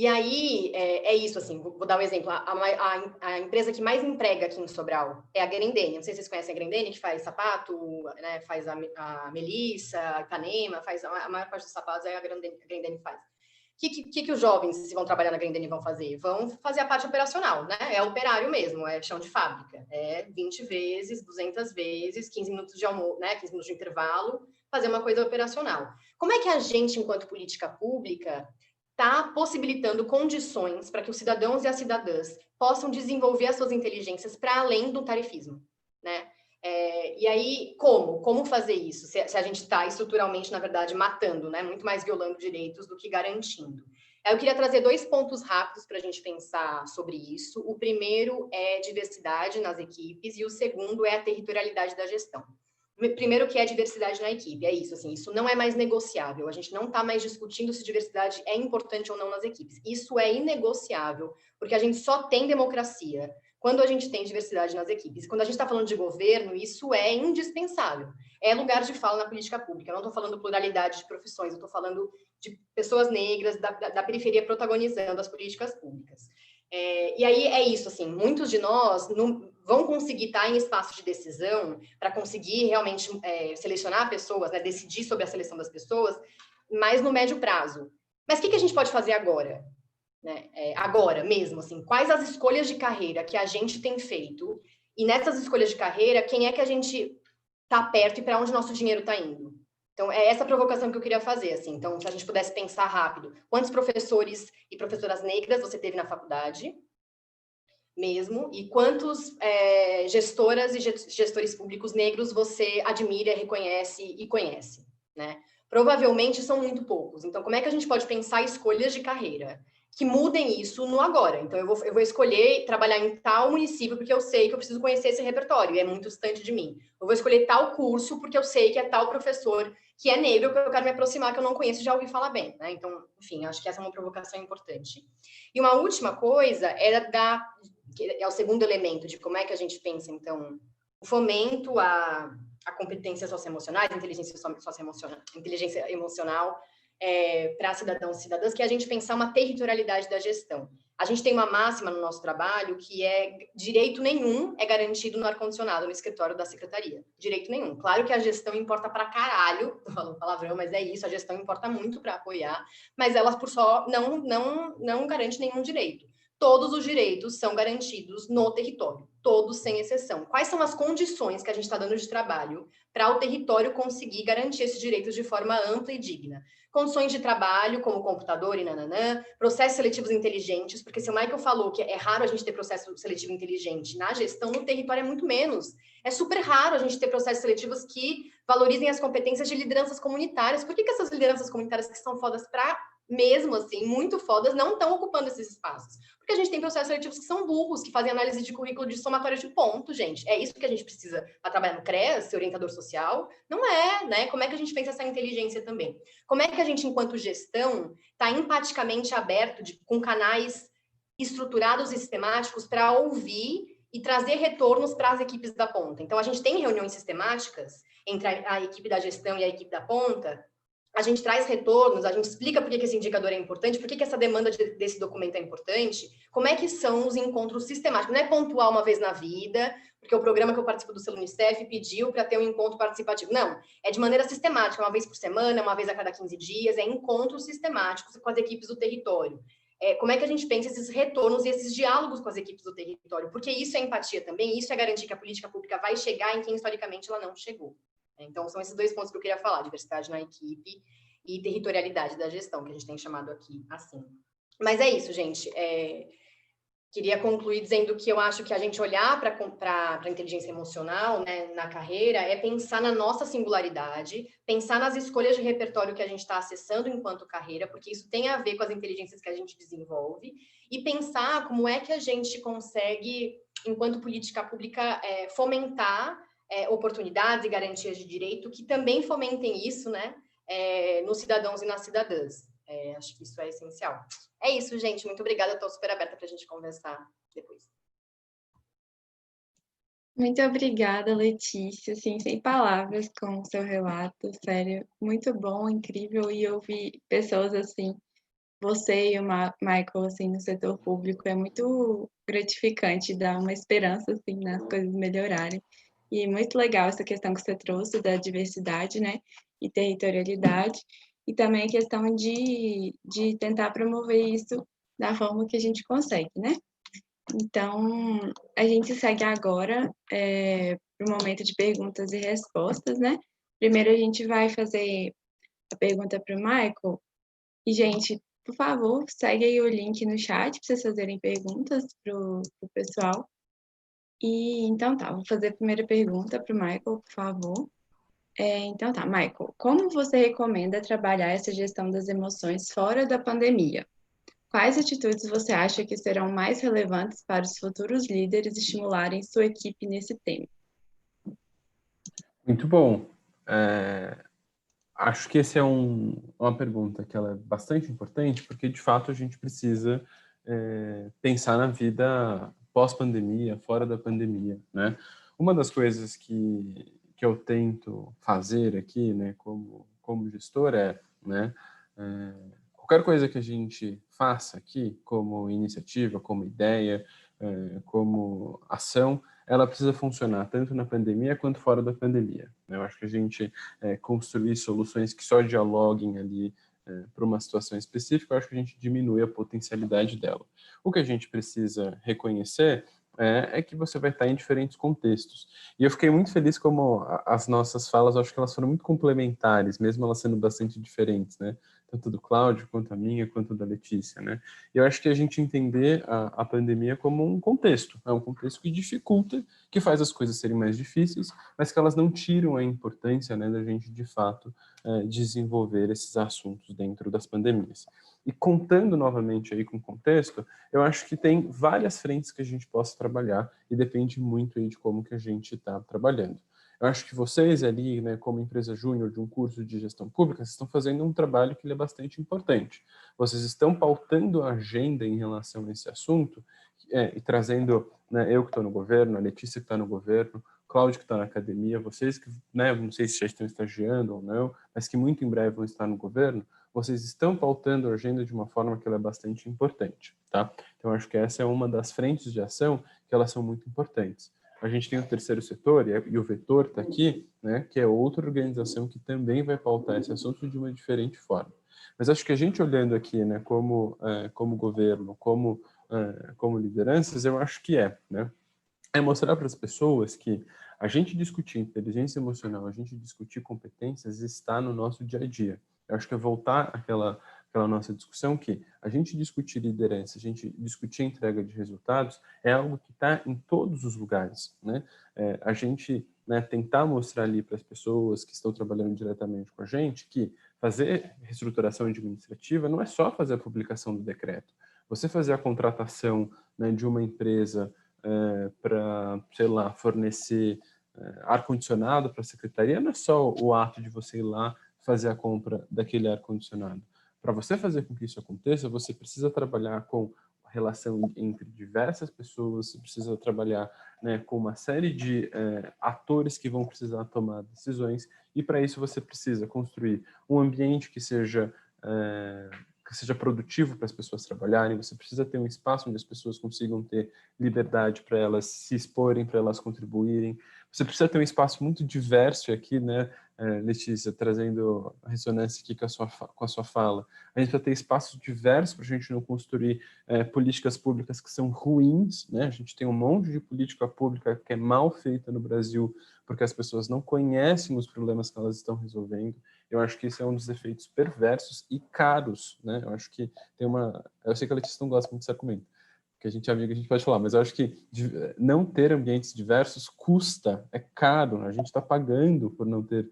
E aí, é isso, assim, vou dar um exemplo. A empresa que mais emprega aqui em Sobral é a Grendene. Não sei se vocês conhecem a Grendene, que faz sapato, né, faz a Melissa, a Ipanema, faz a maior parte dos sapatos, a Grendene faz. O que os jovens, se vão trabalhar na Grendene, vão fazer? Vão fazer a parte operacional, né? É operário mesmo, é chão de fábrica. É 20 vezes, 200 vezes, 15 minutos de almoço, né? 15 minutos de intervalo, fazer uma coisa operacional. Como é que a gente, enquanto política pública, está possibilitando condições para que os cidadãos e as cidadãs possam desenvolver as suas inteligências para além do tarefismo, né? E aí, como fazer isso? Se a gente está estruturalmente, na verdade, matando, né? Muito mais violando direitos do que garantindo. Eu queria trazer 2 pontos rápidos para a gente pensar sobre isso. O primeiro é diversidade nas equipes e o segundo é a territorialidade da gestão. Primeiro, que é a diversidade na equipe, é isso, assim, isso não é mais negociável, a gente não está mais discutindo se diversidade é importante ou não nas equipes, isso é inegociável, porque a gente só tem democracia quando a gente tem diversidade nas equipes. Quando a gente está falando de governo, isso é indispensável, é lugar de fala na política pública, eu não estou falando pluralidade de profissões, eu estou falando de pessoas negras, da periferia protagonizando as políticas públicas. E aí é isso, assim, muitos de nós vão conseguir estar em espaço de decisão para conseguir realmente selecionar pessoas, né, decidir sobre a seleção das pessoas, mas no médio prazo. Mas o que a gente pode fazer agora? Né? Agora mesmo, assim, quais as escolhas de carreira que a gente tem feito? E nessas escolhas de carreira, quem é que a gente está perto e para onde nosso dinheiro está indo? Então, é essa provocação que eu queria fazer, assim. Então, se a gente pudesse pensar rápido, quantos professores e professoras negras você teve na faculdade mesmo, e quantos gestoras e gestores públicos negros você admira, reconhece e conhece, né? Provavelmente são muito poucos. Então, como é que a gente pode pensar escolhas de carreira que mudem isso no agora? Então, eu vou escolher trabalhar em tal município porque eu sei que eu preciso conhecer esse repertório, e é muito distante de mim. Eu vou escolher tal curso porque eu sei que é tal professor que é negro, que eu quero me aproximar, que eu não conheço e já ouvi falar bem, né? Então, enfim, acho que essa é uma provocação importante. E uma última coisa é o segundo elemento de como é que a gente pensa, então, o fomento a competências socioemocionais, inteligência emocional para cidadãos e cidadãs, que é a gente pensar uma territorialidade da gestão. A gente tem uma máxima no nosso trabalho que é direito nenhum é garantido no ar-condicionado no escritório da secretaria. Direito nenhum. Claro que a gestão importa pra caralho, tô falando palavrão, mas é isso, a gestão importa muito para apoiar, mas ela por só não garante nenhum direito. todos os direitos são garantidos no território, todos sem exceção. Quais são as condições que a gente está dando de trabalho para o território conseguir garantir esses direitos de forma ampla e digna? Condições de trabalho, como computador e nananã, processos seletivos inteligentes, porque se o Michael falou que é raro a gente ter processo seletivo inteligente na gestão, no território é muito menos. É super raro a gente ter processos seletivos que valorizem as competências de lideranças comunitárias. Por que essas lideranças comunitárias que são fodas para mesmo assim, muito fodas, não estão ocupando esses espaços? Porque a gente tem processos seletivos que são burros, que fazem análise de currículo de somatória de ponto, gente. É isso que a gente precisa para trabalhar no CREAS, ser orientador social? Não é, né? Como é que a gente pensa essa inteligência também? Como é que a gente, enquanto gestão, está empaticamente aberto, com canais estruturados e sistemáticos para ouvir e trazer retornos para as equipes da ponta? Então, a gente tem reuniões sistemáticas entre a equipe da gestão e a equipe da ponta. A gente traz retornos, a gente explica por que esse indicador é importante, por que essa demanda desse documento é importante, como é que são os encontros sistemáticos. Não é pontual uma vez na vida, porque o programa que eu participo do selo Unicef pediu para ter um encontro participativo. Não, é de maneira sistemática, uma vez por semana, uma vez a cada 15 dias, é encontros sistemáticos com as equipes do território. Como é que a gente pensa esses retornos e esses diálogos com as equipes do território? Porque isso é empatia também, isso é garantir que a política pública vai chegar em quem historicamente ela não chegou. Então, são esses dois pontos que eu queria falar, diversidade na equipe e territorialidade da gestão, que a gente tem chamado aqui assim. Mas é isso, gente. Queria concluir dizendo que eu acho que a gente olhar para a inteligência emocional, né, na carreira é pensar na nossa singularidade, pensar nas escolhas de repertório que a gente está acessando enquanto carreira, porque isso tem a ver com as inteligências que a gente desenvolve, e pensar como é que a gente consegue, enquanto política pública, fomentar oportunidades e garantias de direito que também fomentem isso, né, nos cidadãos e nas cidadãs. Acho que isso é essencial. É isso, gente. Muito obrigada. Estou super aberta para a gente conversar depois. Muito obrigada, Letícia. Assim, sem palavras com o seu relato, sério. Muito bom, incrível. E ouvir pessoas assim, você e o Michael, assim, no setor público, é muito gratificante, dá uma esperança, assim, nas coisas melhorarem. E muito legal essa questão que você trouxe da diversidade, né, e territorialidade, e também a questão de tentar promover isso da forma que a gente consegue, né? Então, a gente segue agora para o momento de perguntas e respostas, né? Primeiro a gente vai fazer a pergunta para o Michael. E, gente, por favor, segue aí o link no chat para vocês fazerem perguntas para o pessoal. E então tá, vou fazer a primeira pergunta para o Michael, por favor. Então tá, Michael, como você recomenda trabalhar essa gestão das emoções fora da pandemia? Quais atitudes você acha que serão mais relevantes para os futuros líderes estimularem sua equipe nesse tema? Muito bom. Acho que essa é uma pergunta que ela é bastante importante, porque de fato a gente precisa pensar na vida pós-pandemia, fora da pandemia, né? Uma das coisas que eu tento fazer aqui, né, como gestor né, qualquer coisa que a gente faça aqui, como iniciativa, como ideia, como ação, ela precisa funcionar tanto na pandemia quanto fora da pandemia. Eu acho que a gente construir soluções que só dialoguem ali para uma situação específica, eu acho que a gente diminui a potencialidade dela. O que a gente precisa reconhecer é que você vai estar em diferentes contextos. E eu fiquei muito feliz como as nossas falas, eu acho que elas foram muito complementares, mesmo elas sendo bastante diferentes, né? Tanto do Cláudio, quanto a minha, quanto da Letícia, né? E eu acho que a gente entender a pandemia como um contexto, é um contexto que dificulta, que faz as coisas serem mais difíceis, mas que elas não tiram a importância, né, da gente, de fato, desenvolver esses assuntos dentro das pandemias. E contando novamente aí com o contexto, eu acho que tem várias frentes que a gente possa trabalhar e depende muito aí de como que a gente está trabalhando. Eu acho que vocês ali, né, como empresa júnior de um curso de gestão pública, vocês estão fazendo um trabalho que ele é bastante importante. Vocês estão pautando a agenda em relação a esse assunto e trazendo, né, eu que estou no governo, a Letícia que está no governo, Cláudio que está na academia, vocês que, né, não sei se já estão estagiando ou não, mas que muito em breve vão estar no governo, vocês estão pautando a agenda de uma forma que ela é bastante importante, tá? Então, acho que essa é uma das frentes de ação que elas são muito importantes. A gente tem o terceiro setor, e o Vetor está aqui, né, que é outra organização que também vai pautar esse assunto de uma diferente forma. Mas acho que a gente olhando aqui, né, como governo, como como lideranças, eu acho que né? É mostrar para as pessoas que a gente discutir inteligência emocional, a gente discutir competências está no nosso dia a dia. Eu acho que é voltar àquela nossa discussão que a gente discutir liderança, a gente discutir entrega de resultados é algo que está em todos os lugares, né? A gente, né, tentar mostrar ali para as pessoas que estão trabalhando diretamente com a gente que fazer reestruturação administrativa não é só fazer a publicação do decreto. Você fazer a contratação, né, de uma empresa para, sei lá, fornecer ar-condicionado para a secretaria, não é só o ato de você ir lá fazer a compra daquele ar-condicionado. Para você fazer com que isso aconteça, você precisa trabalhar com a relação entre diversas pessoas, você precisa trabalhar, né, com uma série de atores que vão precisar tomar decisões, e para isso você precisa construir um ambiente que seja produtivo para as pessoas trabalharem, você precisa ter um espaço onde as pessoas consigam ter liberdade para elas se exporem, para elas contribuírem. Você precisa ter um espaço muito diverso aqui, né, Letícia, trazendo a ressonância aqui com a sua fala. A gente precisa ter espaços diversos para a gente não construir políticas públicas que são ruins, né? A gente tem um monte de política pública que é mal feita no Brasil porque as pessoas não conhecem os problemas que elas estão resolvendo. Eu acho que esse é um dos efeitos perversos e caros, né? Eu acho que tem uma... Eu sei que a Letícia não gosta muito desse argumento, que a gente é amigo, a gente pode falar, mas eu acho que não ter ambientes diversos custa, é caro, a gente está pagando por não ter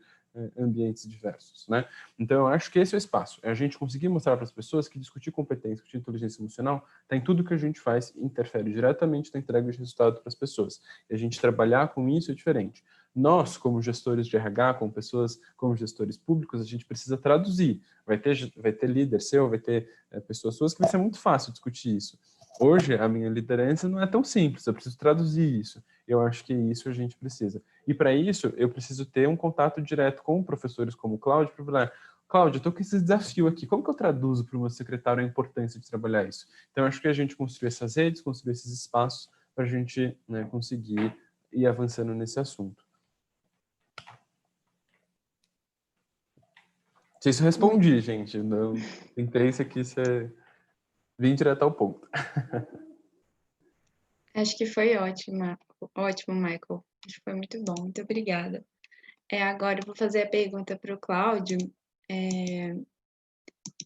ambientes diversos, né? Então eu acho que esse é o espaço, é a gente conseguir mostrar para as pessoas que discutir competência, discutir inteligência emocional, está em tudo que a gente faz e interfere diretamente na entrega de resultado para as pessoas. E a gente trabalhar com isso é diferente. Nós, como gestores de RH, como pessoas, como gestores públicos, a gente precisa traduzir. Vai ter líder seu, vai ter pessoas suas, que vai ser muito fácil discutir isso. Hoje, a minha liderança não é tão simples, eu preciso traduzir isso. Eu acho que isso a gente precisa. E para isso, eu preciso ter um contato direto com professores como o Cláudio, para falar, Cláudio, eu estou com esse desafio aqui, como que eu traduzo para o meu secretário a importância de trabalhar isso? Então, eu acho que a gente construir essas redes, construir esses espaços para a gente, né, conseguir ir avançando nesse assunto. Não sei se eu respondi, gente. Não, tentei isso aqui ser... Vim direto ao ponto. Acho que foi ótimo, Michael. Acho que foi muito bom. Muito obrigada. Agora eu vou fazer a pergunta para o Cláudio.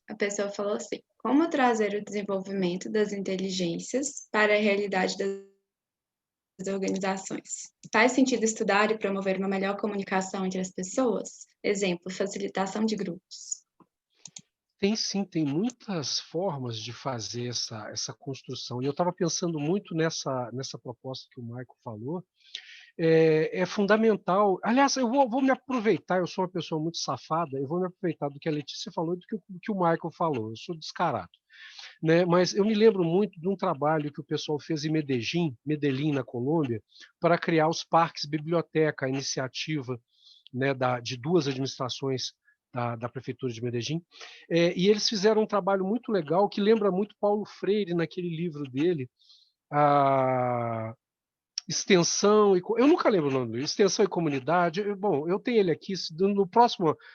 A pessoa falou assim: como trazer o desenvolvimento das inteligências para a realidade das organizações? Faz sentido estudar e promover uma melhor comunicação entre as pessoas? Exemplo, facilitação de grupos. Tem sim, tem muitas formas de fazer essa construção. E eu estava pensando muito nessa proposta que o Michael falou. É fundamental. Aliás, eu vou me aproveitar, eu sou uma pessoa muito safada, eu vou me aproveitar do que a Letícia falou e do que o Michael falou. Eu sou descarado, né? Mas eu me lembro muito de um trabalho que o pessoal fez em Medellín, na Colômbia, para criar os parques biblioteca, a iniciativa, né, de duas administrações da Prefeitura de Medellín, e eles fizeram um trabalho muito legal que lembra muito Paulo Freire naquele livro dele, a Extensão e... Eu nunca lembro o nome dele, Extensão e Comunidade. Bom, eu tenho ele aqui,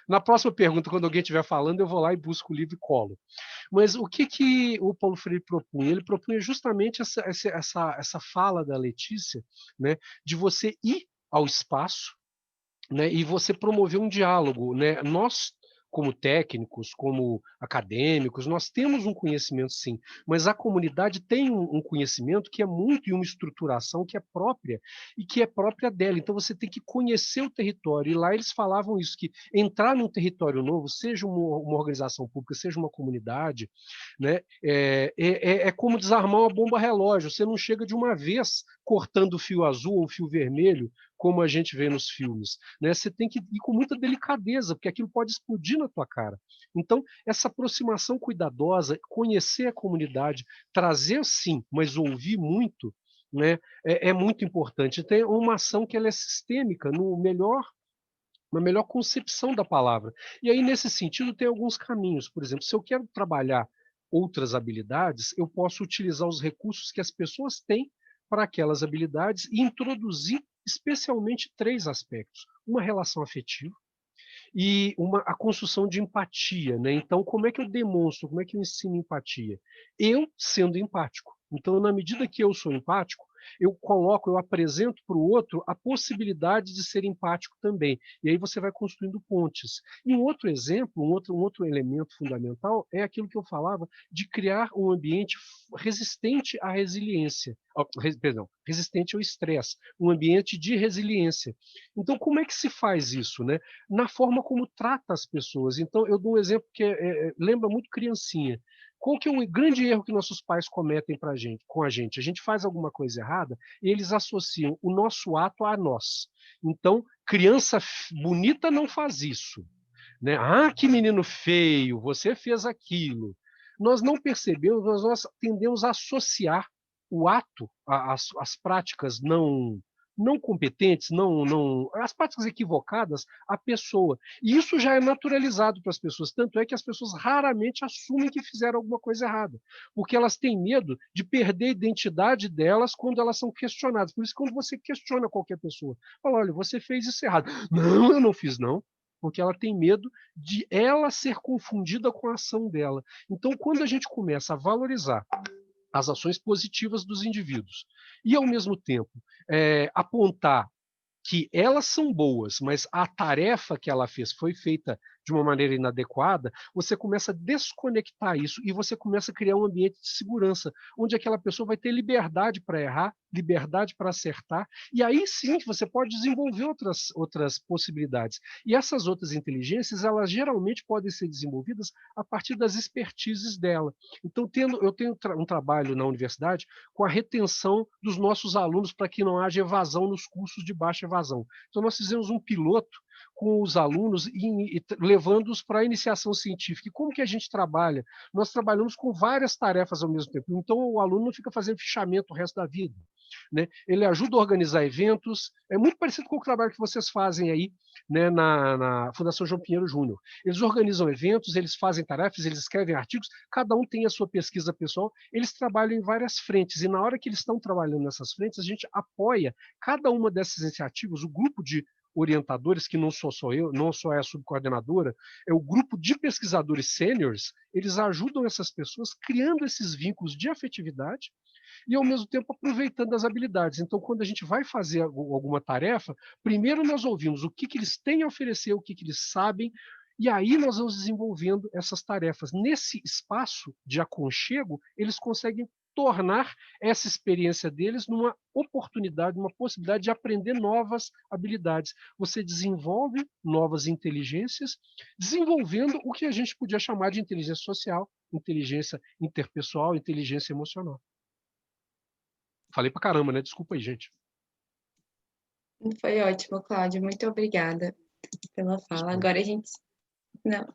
na próxima pergunta, quando alguém estiver falando, eu vou lá e busco o livro e colo. Mas o que o Paulo Freire propunha? Ele propunha justamente essa fala da Letícia, né, de você ir ao espaço, né, e você promover um diálogo, né? Nós, como técnicos, como acadêmicos, nós temos um conhecimento, sim, mas a comunidade tem um conhecimento que é muito, e uma estruturação que é própria, e que é própria dela. Então você tem que conhecer o território, e lá eles falavam isso, que entrar num território novo, seja uma organização pública, seja uma comunidade, né, é como desarmar uma bomba relógio. Você não chega de uma vez cortando o fio azul ou o fio vermelho, como a gente vê nos filmes, né? Você tem que ir com muita delicadeza, porque aquilo pode explodir na tua cara. Então, essa aproximação cuidadosa, conhecer a comunidade, trazer sim, mas ouvir muito, né, é muito importante. Tem uma ação que ela é sistêmica, na melhor concepção da palavra. E aí, nesse sentido, tem alguns caminhos. Por exemplo, se eu quero trabalhar outras habilidades, eu posso utilizar os recursos que as pessoas têm para aquelas habilidades e introduzir especialmente 3 aspectos: uma relação afetiva e a construção de empatia, né? Então, como é que eu demonstro, como é que eu ensino empatia? Eu sendo empático. Então, na medida que eu sou empático, eu apresento para o outro a possibilidade de ser empático também. E aí você vai construindo pontes. E um outro exemplo, um outro elemento fundamental é aquilo que eu falava de criar um ambiente resistente à resiliência, perdão, resistente ao estresse, um ambiente de resiliência. Então, como é que se faz isso, né? Na forma como trata as pessoas. Então, eu dou um exemplo que lembra muito criancinha. Qual que é o grande erro que nossos pais cometem com a gente? A gente faz alguma coisa errada e eles associam o nosso ato a nós. Então, criança bonita não faz isso, né? Ah, que menino feio, você fez aquilo. Nós não percebemos, mas nós tendemos a associar o ato, as práticas não competentes, as práticas equivocadas à pessoa. E isso já é naturalizado para as pessoas, tanto é que as pessoas raramente assumem que fizeram alguma coisa errada, porque elas têm medo de perder a identidade delas quando elas são questionadas. Por isso, quando você questiona qualquer pessoa, fala, olha, você fez isso errado. Não, eu não fiz, não. Porque ela tem medo de ela ser confundida com a ação dela. Então, quando a gente começa a valorizar as ações positivas dos indivíduos e, ao mesmo tempo, apontar que elas são boas, mas a tarefa que ela fez foi feita de uma maneira inadequada, você começa a desconectar isso e você começa a criar um ambiente de segurança, onde aquela pessoa vai ter liberdade para errar, liberdade para acertar, e aí sim você pode desenvolver outras possibilidades. E essas outras inteligências, elas geralmente podem ser desenvolvidas a partir das expertises dela. Então, eu tenho um trabalho na universidade com a retenção dos nossos alunos para que não haja evasão nos cursos de baixa evasão. Então, nós fizemos um piloto com os alunos e levando-os para a iniciação científica. E como que a gente trabalha? Nós trabalhamos com várias tarefas ao mesmo tempo. Então, o aluno não fica fazendo fichamento o resto da vida, né? Ele ajuda a organizar eventos. É muito parecido com o trabalho que vocês fazem aí, né, na Fundação João Pinheiro Júnior. Eles organizam eventos, eles fazem tarefas, eles escrevem artigos, cada um tem a sua pesquisa pessoal, eles trabalham em várias frentes, e na hora que eles estão trabalhando nessas frentes, a gente apoia cada uma dessas iniciativas, o grupo de orientadores, que não sou só eu, não só é a subcoordenadora, é o grupo de pesquisadores sêniores, eles ajudam essas pessoas criando esses vínculos de afetividade e, ao mesmo tempo, aproveitando as habilidades. Então, quando a gente vai fazer alguma tarefa, primeiro nós ouvimos o que eles têm a oferecer, o que eles sabem, e aí nós vamos desenvolvendo essas tarefas. Nesse espaço de aconchego, eles conseguem tornar essa experiência deles numa oportunidade, uma possibilidade de aprender novas habilidades. Você desenvolve novas inteligências, desenvolvendo o que a gente podia chamar de inteligência social, inteligência interpessoal, inteligência emocional. Falei pra caramba, né? Desculpa aí, gente. Foi ótimo, Cláudio. Muito obrigada pela fala. Agora a gente... Não.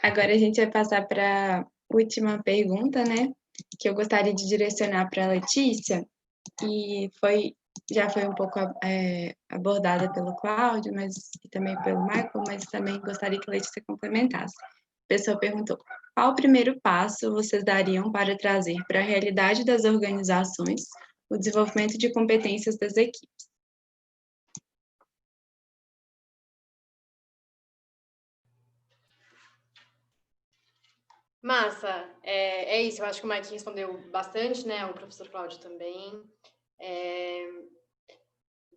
Agora a gente vai passar para a última pergunta, né? Que eu gostaria de direcionar para a Letícia, e já foi um pouco abordada pelo Cláudio, mas e também pelo Michael, mas também gostaria que a Letícia complementasse. A pessoa perguntou: qual o primeiro passo vocês dariam para trazer para a realidade das organizações o desenvolvimento de competências das equipes? Massa, é isso, eu acho que o Mike respondeu bastante, né, o professor Cláudio também.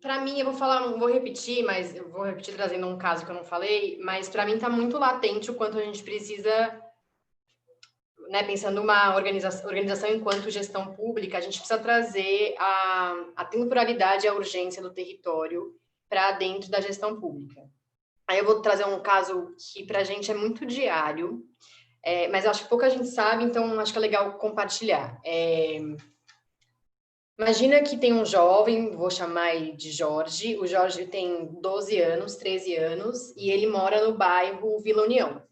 Para mim, vou repetir trazendo um caso que eu não falei, mas para mim está muito latente o quanto a gente precisa, né, pensando uma organização enquanto gestão pública, a gente precisa trazer a temporalidade e a urgência do território para dentro da gestão pública. Aí eu vou trazer um caso que para a gente é muito diário, mas acho que pouca gente sabe, então acho que é legal compartilhar. Imagina que tem um jovem, vou chamar ele de Jorge. O Jorge tem 12 anos, 13 anos, e ele mora no bairro Vila União,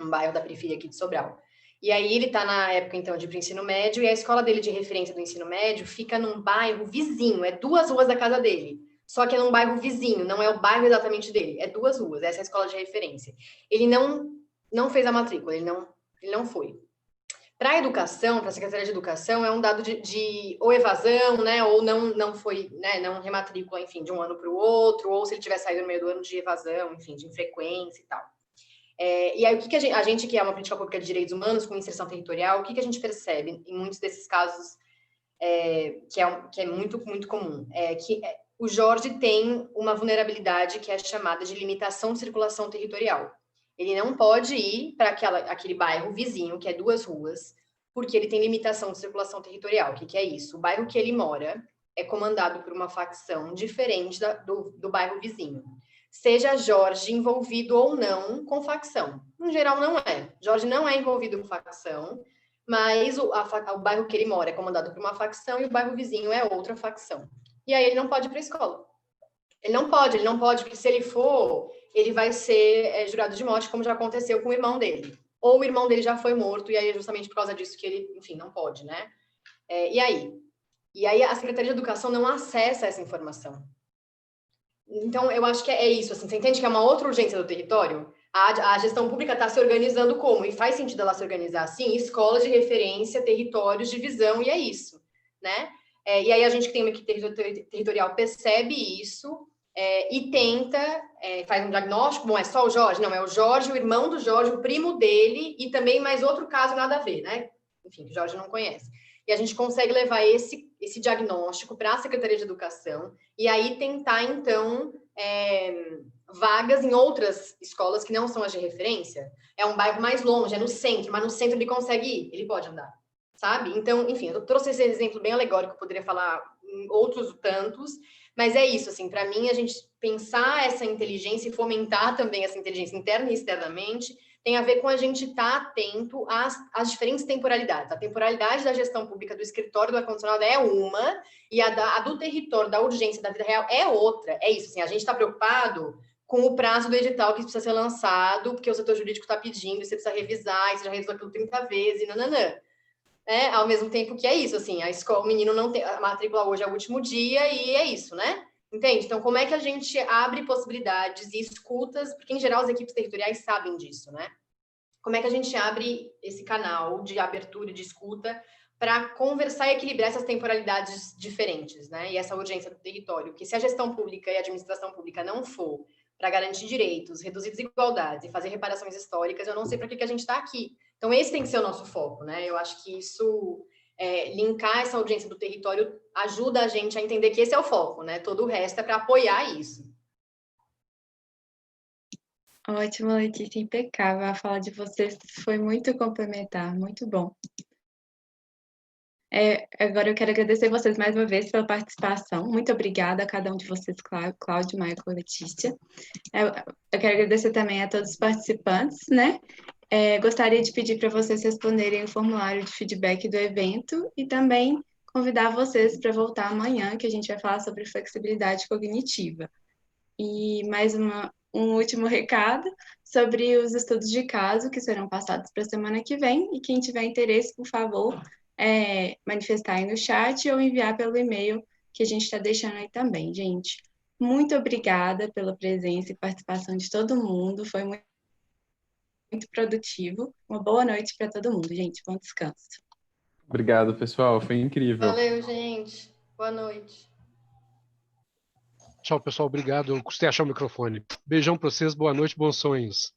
um bairro da periferia aqui de Sobral. E aí ele está na época, então, de ensino médio, e a escola dele de referência do ensino médio fica num bairro vizinho, é 2 ruas da casa dele. Só que é num bairro vizinho, não é o bairro exatamente dele, é 2 ruas, essa é a escola de referência. Ele não fez a matrícula, ele não foi. Para a educação, para a Secretaria de Educação, é um dado de ou evasão, né, ou não foi, né, não rematrícula, enfim, de um ano para o outro, ou se ele tiver saído no meio do ano de evasão, enfim, de infrequência e tal. E aí, o que a gente que é uma política pública de direitos humanos com inserção territorial, o que a gente percebe em muitos desses casos, que é muito, muito comum, o Jorge tem uma vulnerabilidade que é chamada de limitação de circulação territorial. Ele não pode ir para aquele bairro vizinho, que é 2 ruas, porque ele tem limitação de circulação territorial. O que é isso? O bairro que ele mora é comandado por uma facção diferente do bairro vizinho. Seja Jorge envolvido ou não com facção. Em geral, não é. Jorge não é envolvido com facção, mas o bairro que ele mora é comandado por uma facção e o bairro vizinho é outra facção. E aí ele não pode ir para a escola. Ele não pode, porque se ele for, ele vai ser jurado de morte, como já aconteceu com o irmão dele. Ou o irmão dele já foi morto, e aí é justamente por causa disso que ele, enfim, não pode, né? E aí a Secretaria de Educação não acessa essa informação. Então, eu acho que é isso, assim, você entende que é uma outra urgência do território? A gestão pública está se organizando como? E faz sentido ela se organizar assim? Escolas de referência, territórios de visão, e é isso, né? E aí a gente que tem uma equipe territorial percebe isso e tenta, faz um diagnóstico, bom, é só o Jorge? Não, é o Jorge, o irmão do Jorge, o primo dele e também mais outro caso nada a ver, né? Enfim, que o Jorge não conhece. E a gente consegue levar esse diagnóstico para a Secretaria de Educação e aí tentar, então, vagas em outras escolas que não são as de referência. É um bairro mais longe, é no centro, mas no centro ele consegue ir, ele pode andar, sabe? Então, enfim, eu trouxe esse exemplo bem alegórico, eu poderia falar em outros tantos, mas é isso, assim, para mim, a gente pensar essa inteligência e fomentar também essa inteligência interna e externamente tem a ver com a gente estar atento às diferentes temporalidades. A temporalidade da gestão pública do escritório do ar-condicionado é uma, e a do território, da urgência, da vida real é outra. É isso, assim, a gente está preocupado com o prazo do edital que precisa ser lançado, porque o setor jurídico está pedindo, você precisa revisar, e você já revisou aquilo 30 vezes, e nananã. Ao mesmo tempo que é isso, assim, a escola, o menino não tem, a matrícula hoje é o último dia, e é isso, né? Entende? Então, como é que a gente abre possibilidades e escutas, porque, em geral, as equipes territoriais sabem disso, né? Como é que a gente abre esse canal de abertura e de escuta para conversar e equilibrar essas temporalidades diferentes, né? E essa urgência do território, que se a gestão pública e a administração pública não for para garantir direitos, reduzir desigualdades e fazer reparações históricas, eu não sei para que a gente está aqui. Então, esse tem que ser o nosso foco, né? Eu acho que isso... linkar essa audiência do território ajuda a gente a entender que esse é o foco, né? Todo o resto é para apoiar isso. Ótimo, Letícia, impecável. A fala de vocês foi muito complementar, muito bom. Agora eu quero agradecer vocês mais uma vez pela participação. Muito obrigada a cada um de vocês, Cláudio, Michael, Letícia. Eu quero agradecer também a todos os participantes, né? Gostaria de pedir para vocês responderem o formulário de feedback do evento e também convidar vocês para voltar amanhã, que a gente vai falar sobre flexibilidade cognitiva. E mais um último recado sobre os estudos de caso que serão passados para a semana que vem, e quem tiver interesse, por favor, manifestar aí no chat ou enviar pelo e-mail que a gente está deixando aí também, gente. Muito obrigada pela presença e participação de todo mundo, foi muito produtivo. Uma boa noite para todo mundo, gente. Bom descanso. Obrigado, pessoal. Foi incrível. Valeu, gente. Boa noite. Tchau, pessoal. Obrigado. Eu custei achar o microfone. Beijão para vocês. Boa noite, bons sonhos.